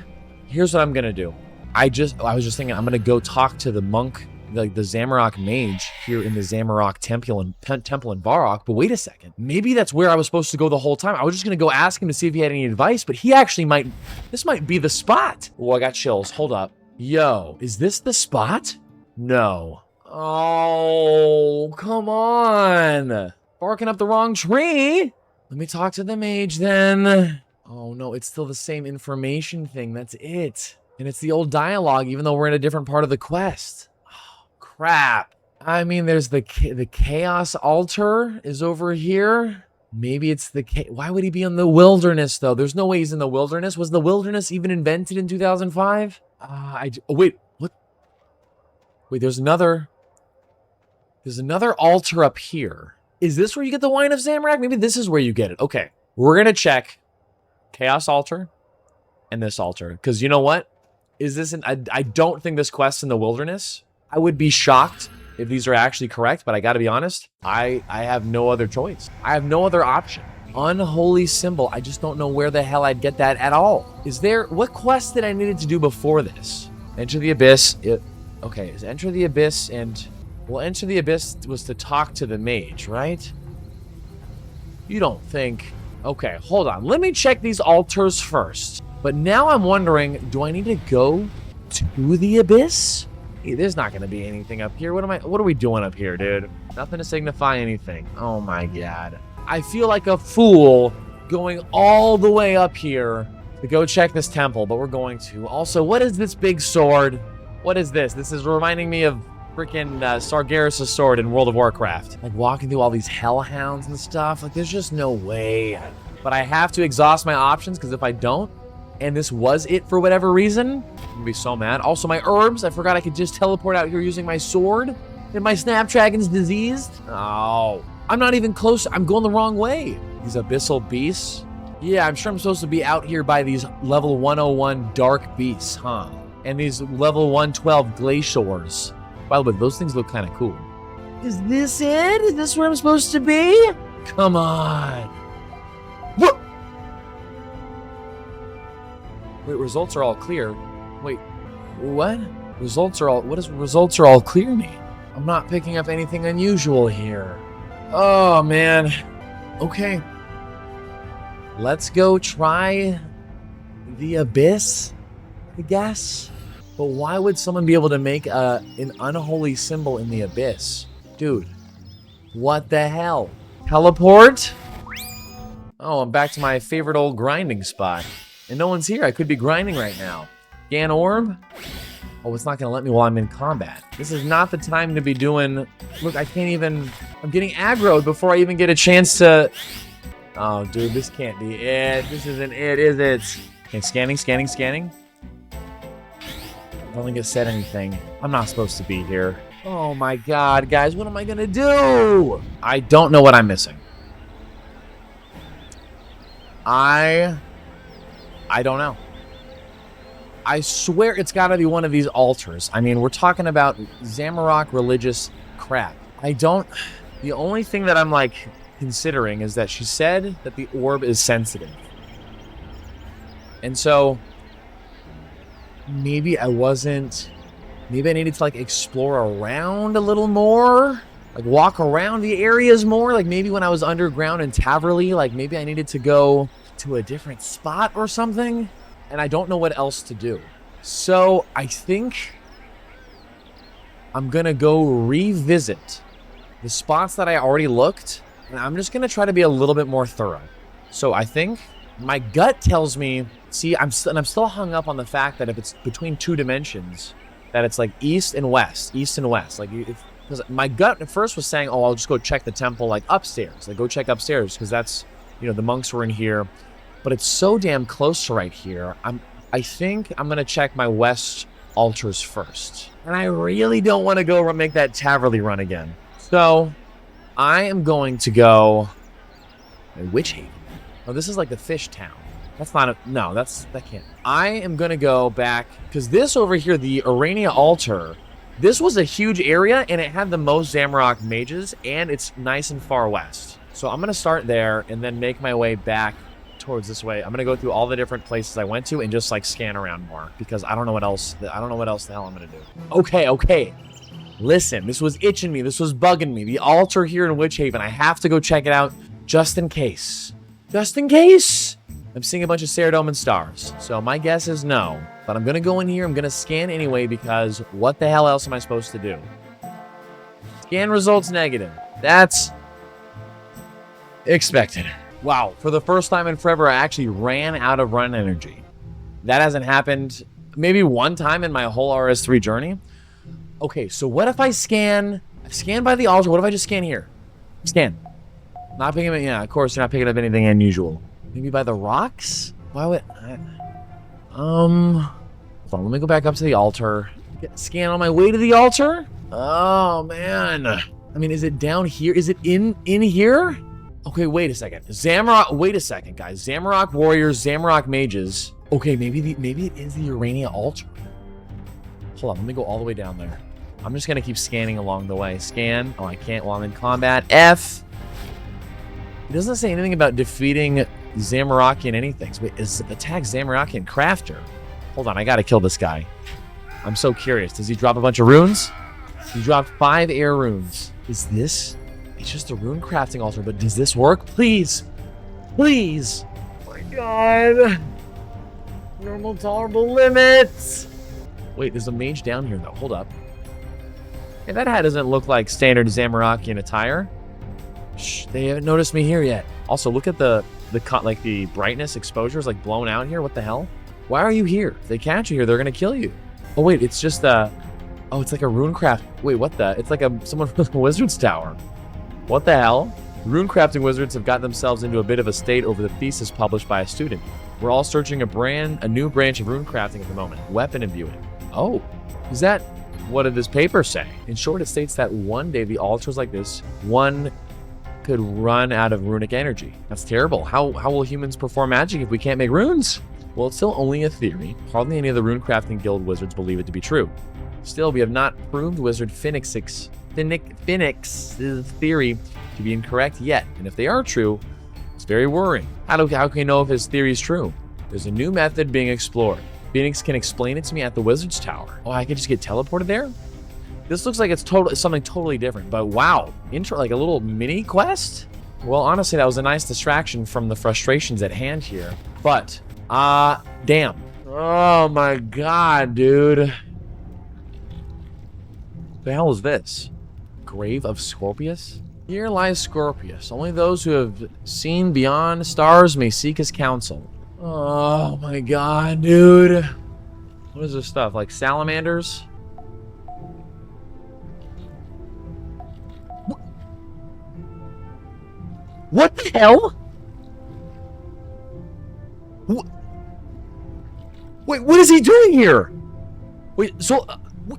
here's what I'm gonna do. I was just thinking I'm gonna go talk to the monk, like the Zamorak mage here in the Zamorak temple in Varrock. But wait a second, maybe that's where I was supposed to go the whole time. I was just gonna go ask him to see if he had any advice, but he actually might. This might be the spot. Oh, I got chills. Hold up. Yo, is this the spot? No. Oh, come on. Barking up the wrong tree. Let me talk to the mage then. Oh no, it's still the same information thing. That's it. And it's the old dialogue, even though we're in a different part of the quest. Oh, crap. I mean, there's the chaos altar is over here. Maybe it's why would he be in the wilderness, though? There's no way he's in the wilderness. Was the wilderness even invented in 2005? Wait, what? Wait, there's another altar up here. Is this where you get the wine of Zamorak? Maybe this is where you get it. Okay, we're going to check chaos altar and this altar. Because you know what? I don't think this quest's in the wilderness. I would be shocked if these are actually correct, but I gotta be honest, I have no other choice. I have no other option. Unholy symbol, I just don't know where the hell I'd get that at all. What quest did I needed to do before this? Enter the Abyss, okay, is Enter the Abyss well, Enter the Abyss was to talk to the mage, right? You don't think, okay, hold on, let me check these altars first. But now I'm wondering, do I need to go to the Abyss? Hey, there's not going to be anything up here. What are we doing up here, dude? Nothing to signify anything. Oh my god. I feel like a fool going all the way up here to go check this temple, but we're going to. Also, what is this big sword? What is this? This is reminding me of freaking Sargeras' sword in World of Warcraft. Like walking through all these hellhounds and stuff. Like there's just no way. But I have to exhaust my options because if I don't, and this was it for whatever reason, I'm gonna be so mad. Also, my herbs, I forgot I could just teleport out here using my sword. And my Snapdragon's diseased. Oh, I'm not even close. I'm going the wrong way. These abyssal beasts. Yeah, I'm sure I'm supposed to be out here by these level 101 dark beasts, huh? And these level 112 glaciers. By the way, those things look kind of cool. Is this it? Is this where I'm supposed to be? Come on. What? Wait, results are all clear. Wait, what? Results are all, what does results are all clear mean? I'm not picking up anything unusual here. Oh, man. Okay. Let's go try the Abyss, I guess. But why would someone be able to make an unholy symbol in the Abyss? Dude, what the hell? Teleport? Oh, I'm back to my favorite old grinding spot. And no one's here. I could be grinding right now. Scan orb? Oh, it's not going to let me while I'm in combat. This is not the time to be doing... Look, I can't even... I'm getting aggroed before I even get a chance to... Oh, dude, this can't be it. This isn't it, is it? Okay, scanning. I don't think it said anything. I'm not supposed to be here. Oh my god, guys, what am I going to do? I don't know what I'm missing. I don't know. I swear it's got to be one of these altars. I mean, we're talking about Zamorak religious crap. The only thing that I'm, like, considering is that she said that the orb is sensitive. And so, maybe I needed to, like, explore around a little more. Like, walk around the areas more. Like, maybe when I was underground in Taverley, like, maybe I needed to go to a different spot or something, and I don't know what else to do. So I think I'm gonna go revisit the spots that I already looked, and I'm just gonna try to be a little bit more thorough. So I think my gut tells me, see, I'm still hung up on the fact that if it's between two dimensions, that it's like east and west. Like, because my gut at first was saying, oh, I'll just go check the temple like upstairs. Like, go check upstairs because that's, you know, the monks were in here. But it's so damn close to right here. I think I'm going to check my west altars first. And I really don't want to go make that Taverley run again. So I am going to go... Witch Haven. Oh, this is like the fish town. That's not a... No, that can't... I am going to go back... Because this over here, the Arania altar, This was a huge area, and it had the most Zamrock mages, and it's nice and far west. So I'm going to start there and then make my way back towards this way. I'm going to go through all the different places I went to and just, like, scan around more because I don't know what else. I don't know what else the hell I'm going to do. Okay. Listen, this was itching me. This was bugging me. The altar here in Witch Haven. I have to go check it out just in case. Just in case. I'm seeing a bunch of Saradomin stars. So my guess is no. But I'm going to go in here. I'm going to scan anyway because what the hell else am I supposed to do? Scan results negative. That's expected. Wow. For the first time in forever, I actually ran out of run energy. That hasn't happened maybe one time in my whole RS3 journey. Okay, so what if I scan by the altar? What if I just scan here? Scan. Not picking up, yeah, of course you're not picking up anything unusual. Maybe by the rocks? Why would hold on, let me go back up to the altar. Scan on my way to the altar? Oh man. I mean, is it down here? Is it in here? Okay, wait a second. Zamrock, wait a second, guys. Zamrock warriors, Zamrock mages. Okay, maybe it is the Urania altar. Hold on, let me go all the way down there. I'm just gonna keep scanning along the way. Scan. Oh, I can't while I'm in combat. F. It doesn't say anything about defeating Zamorakian anything. So wait, is attack Zamorakian crafter? Hold on, I gotta kill this guy. I'm so curious. Does he drop a bunch of runes? He dropped 5 air runes. Is this? It's just a rune crafting altar, but does this work? Please. Please. Oh my god. Normal tolerable limits. Wait, there's a mage down here though. Hold up. Hey, that hat doesn't look like standard Zamorakian attire. Shh, they haven't noticed me here yet. Also, look at the brightness exposure is like blown out here. What the hell? Why are you here? If they catch you here, they're gonna kill you. Oh wait, it's just oh, it's like a runecraft. Wait, what the? It's like someone from the wizard's tower. What the hell? Runecrafting wizards have gotten themselves into a bit of a state over the thesis published by a student. We're all searching a new branch of runecrafting at the moment. Weapon imbuing. Oh, is that what did this paper say? In short, it states that one day the altars like this, one could run out of runic energy. That's terrible. How will humans perform magic if we can't make runes? Well, it's still only a theory. Hardly any of the runecrafting guild wizards believe it to be true. Still, we have not proved wizard Phoenix's theory to be incorrect yet. And if they are true, it's very worrying. How can we know if his theory is true? There's a new method being explored. Phoenix can explain it to me at the wizard's tower. Oh, I can just get teleported there? This looks like it's something totally different, but wow. Like a little mini quest? Well, honestly, that was a nice distraction from the frustrations at hand here. But, damn. Oh my god, dude. The hell is this? Grave of Scorpius? Here lies Scorpius. Only those who have seen beyond stars may seek his counsel. Oh my god, dude. What is this stuff? Like salamanders? What the hell? Wait, what is he doing here? Wait, so,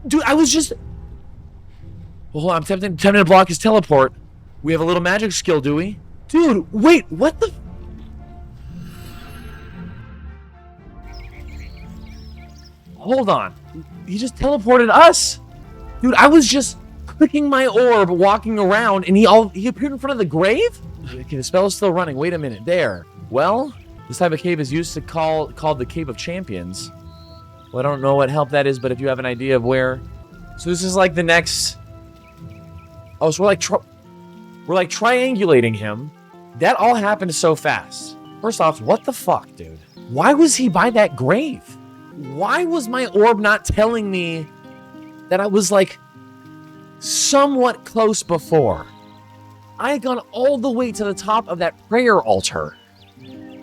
dude, I was just... Well, hold on, I'm tempting to block his teleport. We have a little magic skill, do we? Dude, wait, what the... Hold on. He just teleported us. Dude, I was just clicking my orb, walking around, and he appeared in front of the grave? Okay, the spell is still running. Wait a minute. There. Well, this type of cave is used to called the Cave of Champions. Well, I don't know what help that is, but if you have an idea of where... So this is like the next... Oh, so we're like triangulating him. That all happened so fast. First off, what the fuck, dude? Why was he by that grave? Why was my orb not telling me that I was, like, somewhat close before? I had gone all the way to the top of that prayer altar.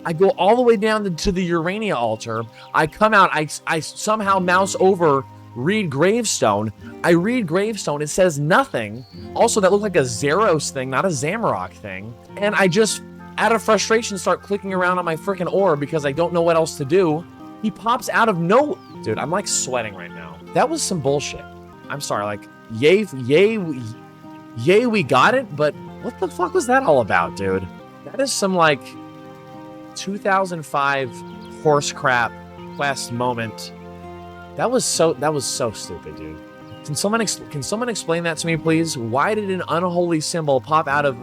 I go all the way down to the Urania altar. I come out. I somehow mouse over, read Gravestone. I read Gravestone. It says nothing. Also, that looked like a Zeros thing, not a Zamorak thing. And I just, out of frustration, start clicking around on my freaking orb because I don't know what else to do. He pops out of no... Dude, I'm like sweating right now. That was some bullshit. I'm sorry, like, yay, we got it, but what the fuck was that all about, dude? That is some, like, 2005 horse crap quest moment. That was so stupid, dude. Can someone explain that to me, please? Why did an unholy symbol pop out of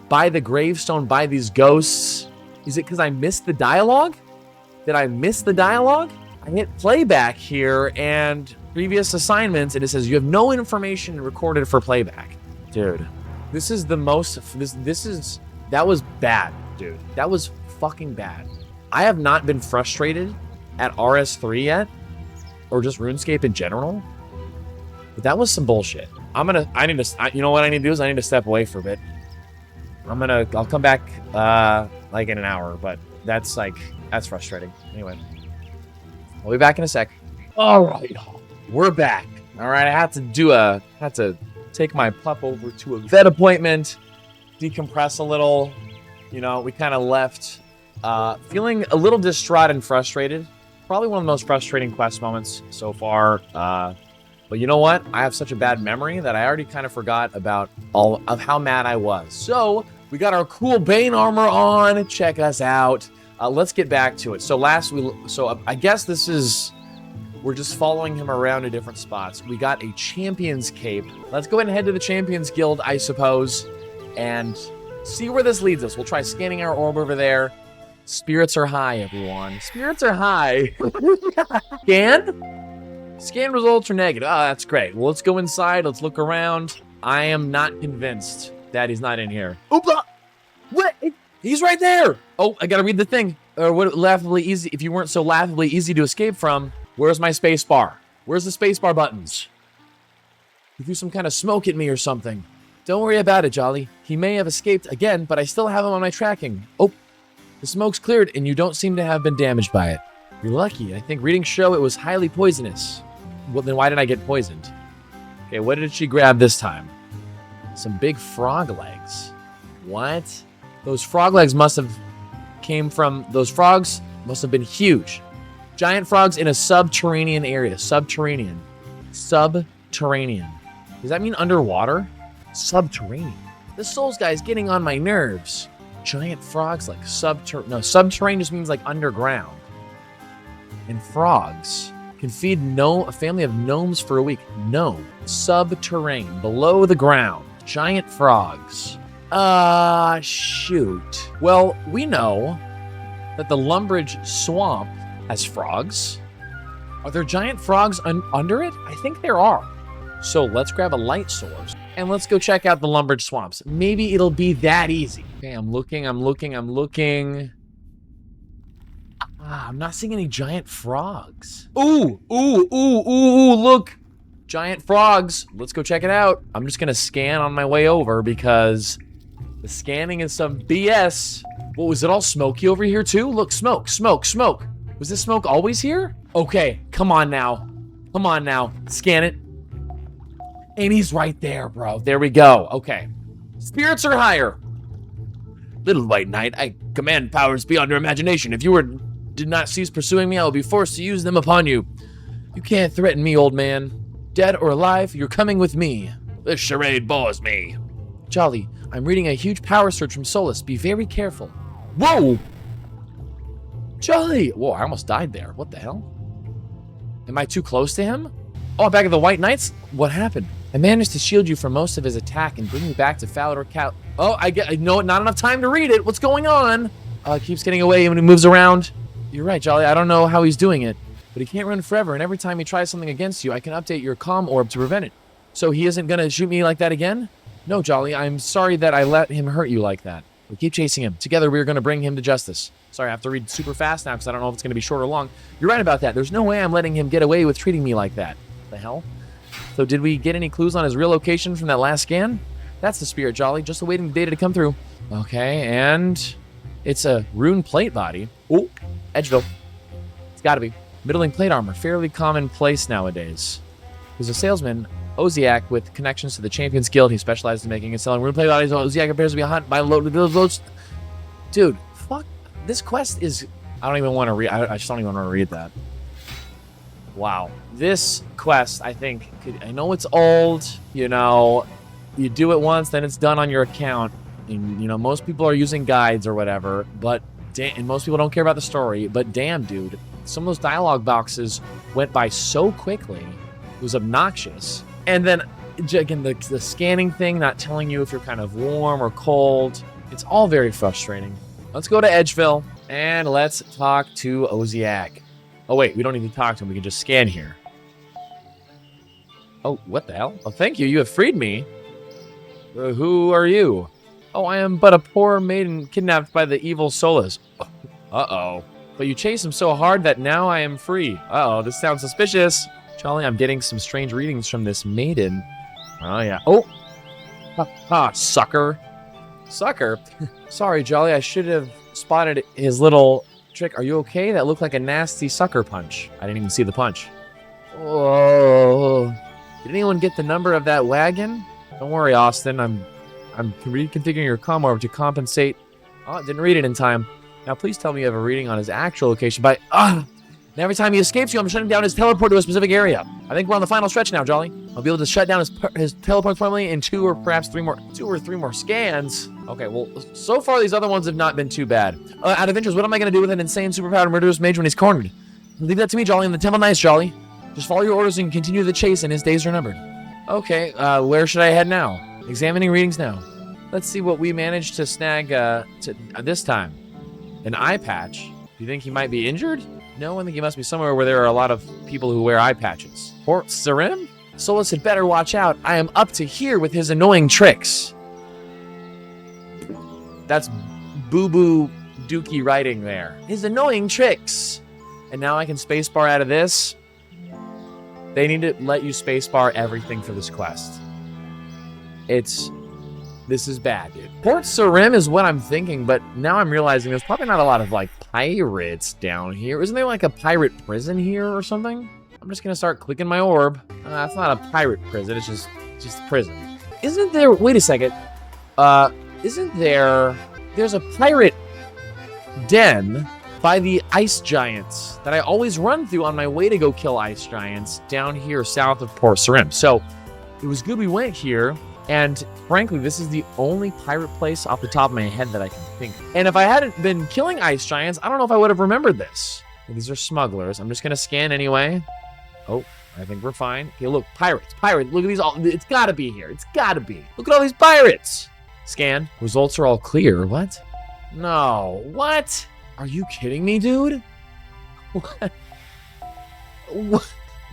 by the gravestone by these ghosts? Is it because I missed the dialogue? Did I miss the dialogue? I hit playback here and previous assignments, and it says you have no information recorded for playback. Dude, this is the most. That was bad, dude. That was fucking bad. I have not been frustrated at RS3 yet, or just RuneScape in general. But that was some bullshit. You know what I need to do is I need to step away for a bit. I'll come back like in an hour, but that's frustrating. Anyway, I'll be back in a sec. All right, we're back. All right, I had to take my pup over to a vet appointment, decompress a little. You know, we kind of left feeling a little distraught and frustrated. Probably one of the most frustrating quest moments so far. But you know what? I have such a bad memory that I already kind of forgot about all of how mad I was. So we got our cool Bane armor on. Check us out. Let's get back to it. So I guess we're just following him around to different spots. We got a Champion's Cape. Let's go ahead and head to the Champions Guild, I suppose, and see where this leads us. We'll try scanning our orb over there. Spirits are high, everyone. Spirits are high. Scan results are negative. Oh, that's great. Well, let's go inside. Let's look around. I am not convinced that he's not in here. Oopla! What? He's right there. Oh, I gotta read the thing. What laughably easy? If you weren't so laughably easy to escape from, where's my space bar? Where's the space bar buttons? You threw some kind of smoke at me or something. Don't worry about it, Jolly. He may have escaped again, but I still have him on my tracking. Oh, the smoke's cleared, and you don't seem to have been damaged by it. You're lucky. I think readings show it was highly poisonous. Well, then why did I get poisoned? Okay, what did she grab this time? Some big frog legs. What? Those frog legs must have been huge. Giant frogs in a subterranean area. Subterranean. Does that mean underwater? Subterranean. This Souls guy's getting on my nerves. Giant frogs like subterranean just means like underground. And frogs can feed a family of gnomes for a week. No. Subterranean. Below the ground. Giant frogs. Shoot. Well, we know that the Lumbridge Swamp has frogs. Are there giant frogs under it? I think there are. So let's grab a light source and let's go check out the Lumbridge Swamps. Maybe it'll be that easy. Okay, I'm looking. I'm not seeing any giant frogs. Ooh, look. Giant frogs. Let's go check it out. I'm just gonna scan on my way over because the scanning is some BS. What, was it all smoky over here too? Look, smoke. Was this smoke always here? Okay, come on now. Scan it. And he's right there, bro. There we go. Okay. Spirits are higher. Little White Knight, I command powers beyond your imagination. If you did not cease pursuing me, I will be forced to use them upon you. You can't threaten me, old man. Dead or alive, you're coming with me. This charade bores me. Jolly, I'm reading a huge power surge from Solus. Be very careful. Whoa! Jolly! Whoa, I almost died there. What the hell? Am I too close to him? Oh, back at the White Knights? What happened? I managed to shield you from most of his attack and bring you back to Falador Cal. Oh, I know not enough time to read it. What's going on? Keeps getting away when he moves around. You're right, Jolly. I don't know how he's doing it, but he can't run forever, and every time he tries something against you, I can update your comm orb to prevent it. So he isn't gonna shoot me like that again? No, Jolly. I'm sorry that I let him hurt you like that. We keep chasing him. Together, we're gonna bring him to justice. Sorry, I have to read super fast now because I don't know if it's gonna be short or long. You're right about that. There's no way I'm letting him get away with treating me like that. The hell? So did we get any clues on his real location from that last scan? That's the spirit, Jolly. Just awaiting the data to come through. Okay, and it's a rune plate body. Oh, Edgeville. It's gotta be. Middling plate armor, fairly commonplace nowadays. There's a salesman, Oziak, with connections to the Champions Guild. He specializes in making and selling rune plate bodies. Oziak appears to be a hunt by loads. Dude, fuck. This quest is... I don't even want to read... I just don't even want to read that. Wow. This quest, I think... I know it's old, you know... You do it once, then it's done on your account. And, you know, most people are using guides or whatever, but... And most people don't care about the story, but damn, dude. Some of those dialogue boxes went by so quickly. It was obnoxious. And then, again, the scanning thing, not telling you if you're kind of warm or cold. It's all very frustrating. Let's go to Edgeville, and let's talk to Oziak. Oh, wait, we don't need to talk to him. We can just scan here. Oh, what the hell? Oh, thank you. You have freed me. Who are you? Oh, I am but a poor maiden kidnapped by the evil Solas. Uh-oh. But you chased him so hard that now I am free. Uh-oh, this sounds suspicious. Jolly, I'm getting some strange readings from this maiden. Oh, yeah. Oh! Ha, sucker. Sucker? Sorry, Jolly, I should have spotted his little trick. Are you okay? That looked like a nasty sucker punch. I didn't even see the punch. Oh. Did anyone get the number of that wagon? Don't worry, Austin. I'm reconfiguring your comm orb to compensate. Oh, didn't read it in time. Now, please tell me you have a reading on his actual location by... and every time he escapes you, I'm shutting down his teleport to a specific area. I think we're on the final stretch now, Jolly. I'll be able to shut down his teleport permanently in two or three more scans. Okay, well, so far these other ones have not been too bad. Out of interest, what am I going to do with an insane superpowered murderous mage when he's cornered? Leave that to me, Jolly, in the Temple Knights, Jolly. Just follow your orders and continue the chase, and his days are numbered. Okay, where should I head now? Examining readings now. Let's see what we managed to snag this time. An eye patch. Do you think he might be injured? No, I think he must be somewhere where there are a lot of people who wear eye patches. Port Sarim? Solas had better watch out. I am up to here with his annoying tricks. That's boo-boo dookie writing there. His annoying tricks. And now I can spacebar out of this. They need to let you spacebar everything for this quest. This is bad, dude. Port Sarim is what I'm thinking, but now I'm realizing there's probably not a lot of, like, pirates down here. Isn't there, like, a pirate prison here or something? I'm just gonna start clicking my orb. It's not a pirate prison, it's just prison. Isn't there... Wait a second. There's a pirate den by the ice giants that I always run through on my way to go kill ice giants down here south of Port Sarim. So, it was good we went here. And frankly, this is the only pirate place off the top of my head that I can think of. And if I hadn't been killing ice giants, I don't know if I would have remembered this. These are smugglers. I'm just going to scan anyway. Oh, I think we're fine. Okay, look, pirates. Look at these all. It's got to be here. It's got to be. Look at all these pirates. Scan. Results are all clear. What? No. What? Are you kidding me, dude? What?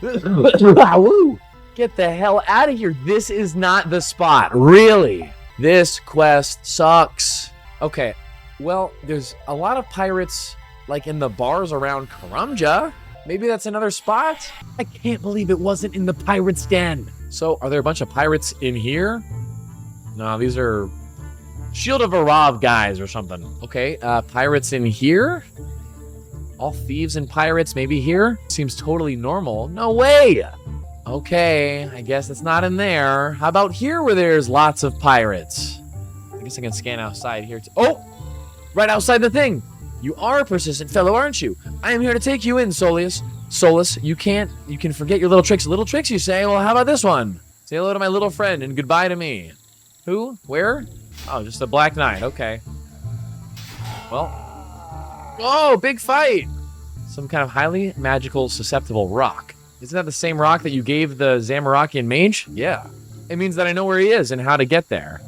Woo! Get the hell out of here. This is not the spot. Really? This quest sucks. Okay. Well, there's a lot of pirates, like, in the bars around Karumja. Maybe that's another spot? I can't believe it wasn't in the pirate's den. So, are there a bunch of pirates in here? No, these are Shield of Arav guys or something. Okay, pirates in here? All thieves and pirates maybe here? Seems totally normal. No way! Okay, I guess it's not in there. How about here where there's lots of pirates? I guess I can scan outside here too. Oh! Right outside the thing! You are a persistent fellow, aren't you? I am here to take you in, Solas. You can forget your little tricks. Little tricks, you say? Well, how about this one? Say hello to my little friend and goodbye to me. Who? Where? Oh, just a Black Knight. Okay. Well. Oh, big fight! Some kind of highly magical, susceptible rock. Isn't that the same rock that you gave the Zamorakian mage? Yeah. It means that I know where he is and how to get there.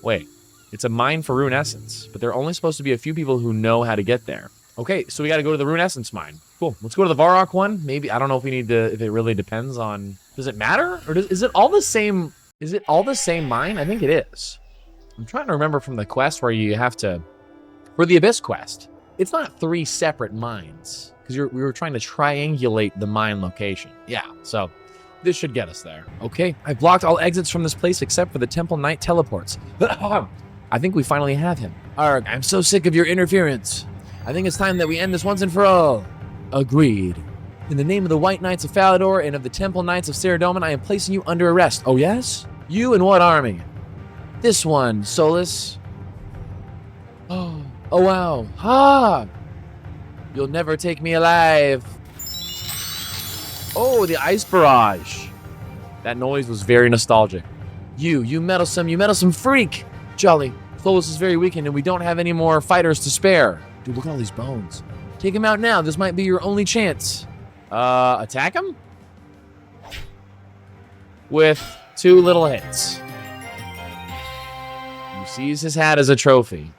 Wait. It's a mine for rune essence, but there are only supposed to be a few people who know how to get there. Okay, so we got to go to the rune essence mine. Cool. Let's go to the Varrock one. Maybe, I don't know if we need to, if it really depends on, does it matter? Or is it all the same, is it all the same mine? I think it is. I'm trying to remember from the quest where you have to, for the Abyss quest, it's not 3 separate mines. Because we were trying to triangulate the mine location. Yeah, so this should get us there. Okay, I've blocked all exits from this place except for the Temple Knight teleports. I think we finally have him. Arg, I'm so sick of your interference. I think it's time that we end this once and for all. Agreed. In the name of the White Knights of Falador and of the Temple Knights of Saradomin, I am placing you under arrest. Oh, yes? You and what army? This one, Solas. Oh wow. Ha! You'll never take me alive. Oh, the ice barrage. That noise was very nostalgic. You meddlesome freak. Jolly, Solas is very weakened and we don't have any more fighters to spare. Dude, look at all these bones. Take him out now. This might be your only chance. Attack him? with 2 little hits. You seize his hat as a trophy.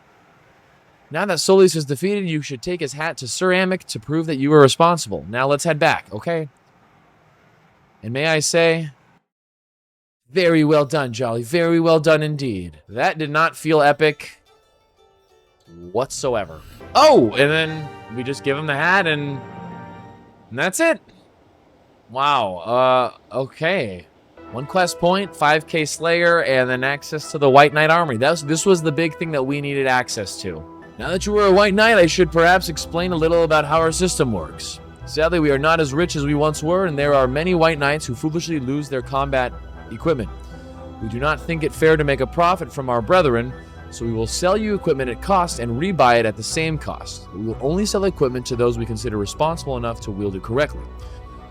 Now that Solis is defeated, you should take his hat to Sir Amic to prove that you were responsible. Now let's head back, okay? And may I say, very well done, Jolly. Very well done indeed. That did not feel epic whatsoever. Oh, and then we just give him the hat and that's it. Wow, okay. 1 quest point, 5k Slayer, and then access to the White Knight Armory. This was the big thing that we needed access to. Now that you are a White Knight, I should perhaps explain a little about how our system works. Sadly, we are not as rich as we once were, and there are many White Knights who foolishly lose their combat equipment. We do not think it fair to make a profit from our brethren, so we will sell you equipment at cost and rebuy it at the same cost. We will only sell equipment to those we consider responsible enough to wield it correctly.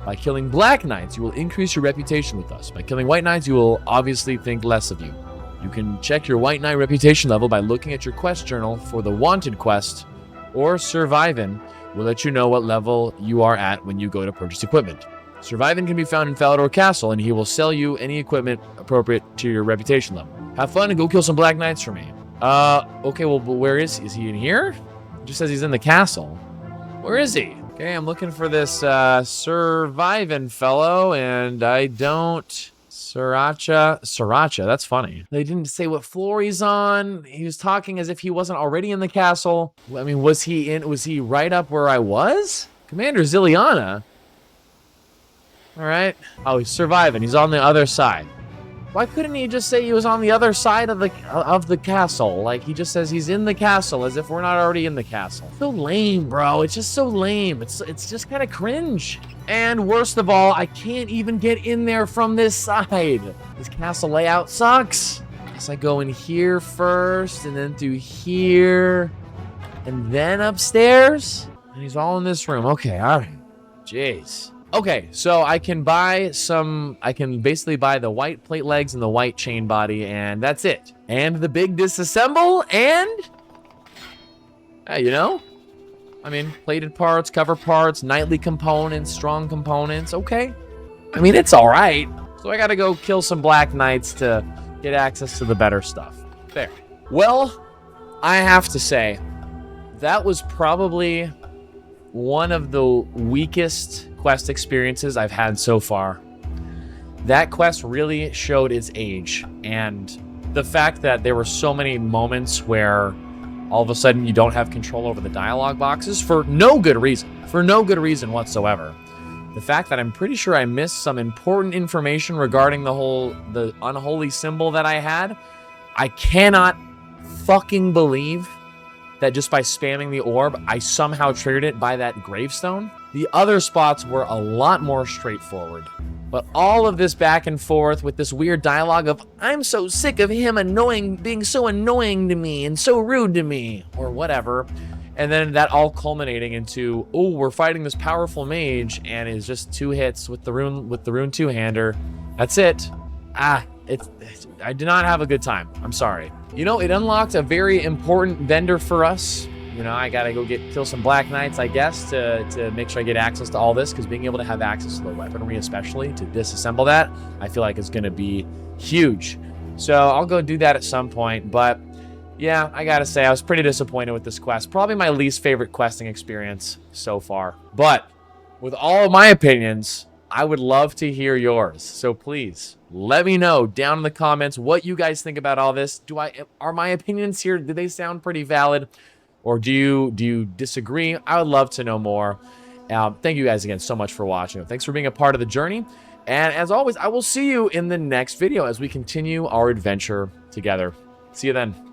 By killing Black Knights, you will increase your reputation with us. By killing White Knights, you will obviously think less of you. You can check your White Knight reputation level by looking at your quest journal for the Wanted quest, or Survivin will let you know what level you are at when you go to purchase equipment. Survivin can be found in Falador Castle, and he will sell you any equipment appropriate to your reputation level. Have fun and go kill some Black Knights for me. Okay, well, where is he? Is he in here? It just says he's in the castle. Where is he? Okay, I'm looking for this Survivin fellow, and I don't... Sriracha, that's funny. They didn't say what floor he's on. He was talking as if he wasn't already in the castle. I mean, was he right up where I was? Commander Zilliana? All right. Oh, he's surviving. He's on the other side. Why couldn't he just say he was on the other side of the castle? Like, he just says he's in the castle as if we're not already in the castle. So lame, bro. It's just so lame. It's just kind of cringe. And worst of all, I can't even get in there from this side. This castle layout sucks. Guess I go in here first and then through here and then upstairs. And he's all in this room. Okay, all right. Jeez. Okay, so I can basically buy the white plate legs and the white chain body, and that's it. And the big disassemble, and, you know, I mean, plated parts, cover parts, nightly components, strong components, okay. I mean, it's all right. So I gotta go kill some Black Knights to get access to the better stuff. There. Well, I have to say, that was probably one of the weakest quest experiences I've had so far. That quest really showed its age, and the fact that there were so many moments where all of a sudden you don't have control over the dialogue boxes for no good reason whatsoever. The fact that I'm pretty sure I missed some important information regarding the unholy symbol that I had. I cannot fucking believe that just by spamming the orb, I somehow triggered it by that gravestone. The other spots were a lot more straightforward. But all of this back and forth with this weird dialogue of, I'm so sick of him being so annoying to me and so rude to me, or whatever. And then that all culminating into, oh, we're fighting this powerful mage, and it's just 2 hits with the rune two-hander. That's it. I did not have a good time. I'm sorry. You know, it unlocked a very important vendor for us. You know, I gotta go kill some Black Knights, I guess, to make sure I get access to all this, because being able to have access to the weaponry, especially, to disassemble that, I feel like is gonna be huge. So I'll go do that at some point, but yeah, I gotta say, I was pretty disappointed with this quest. Probably my least favorite questing experience so far. But with all of my opinions, I would love to hear yours. So please, let me know down in the comments what you guys think about all this. Are my opinions here, do they sound pretty valid? Or do you disagree? I would love to know more. Thank you guys again so much for watching. Thanks for being a part of the journey. And as always, I will see you in the next video as we continue our adventure together. See you then.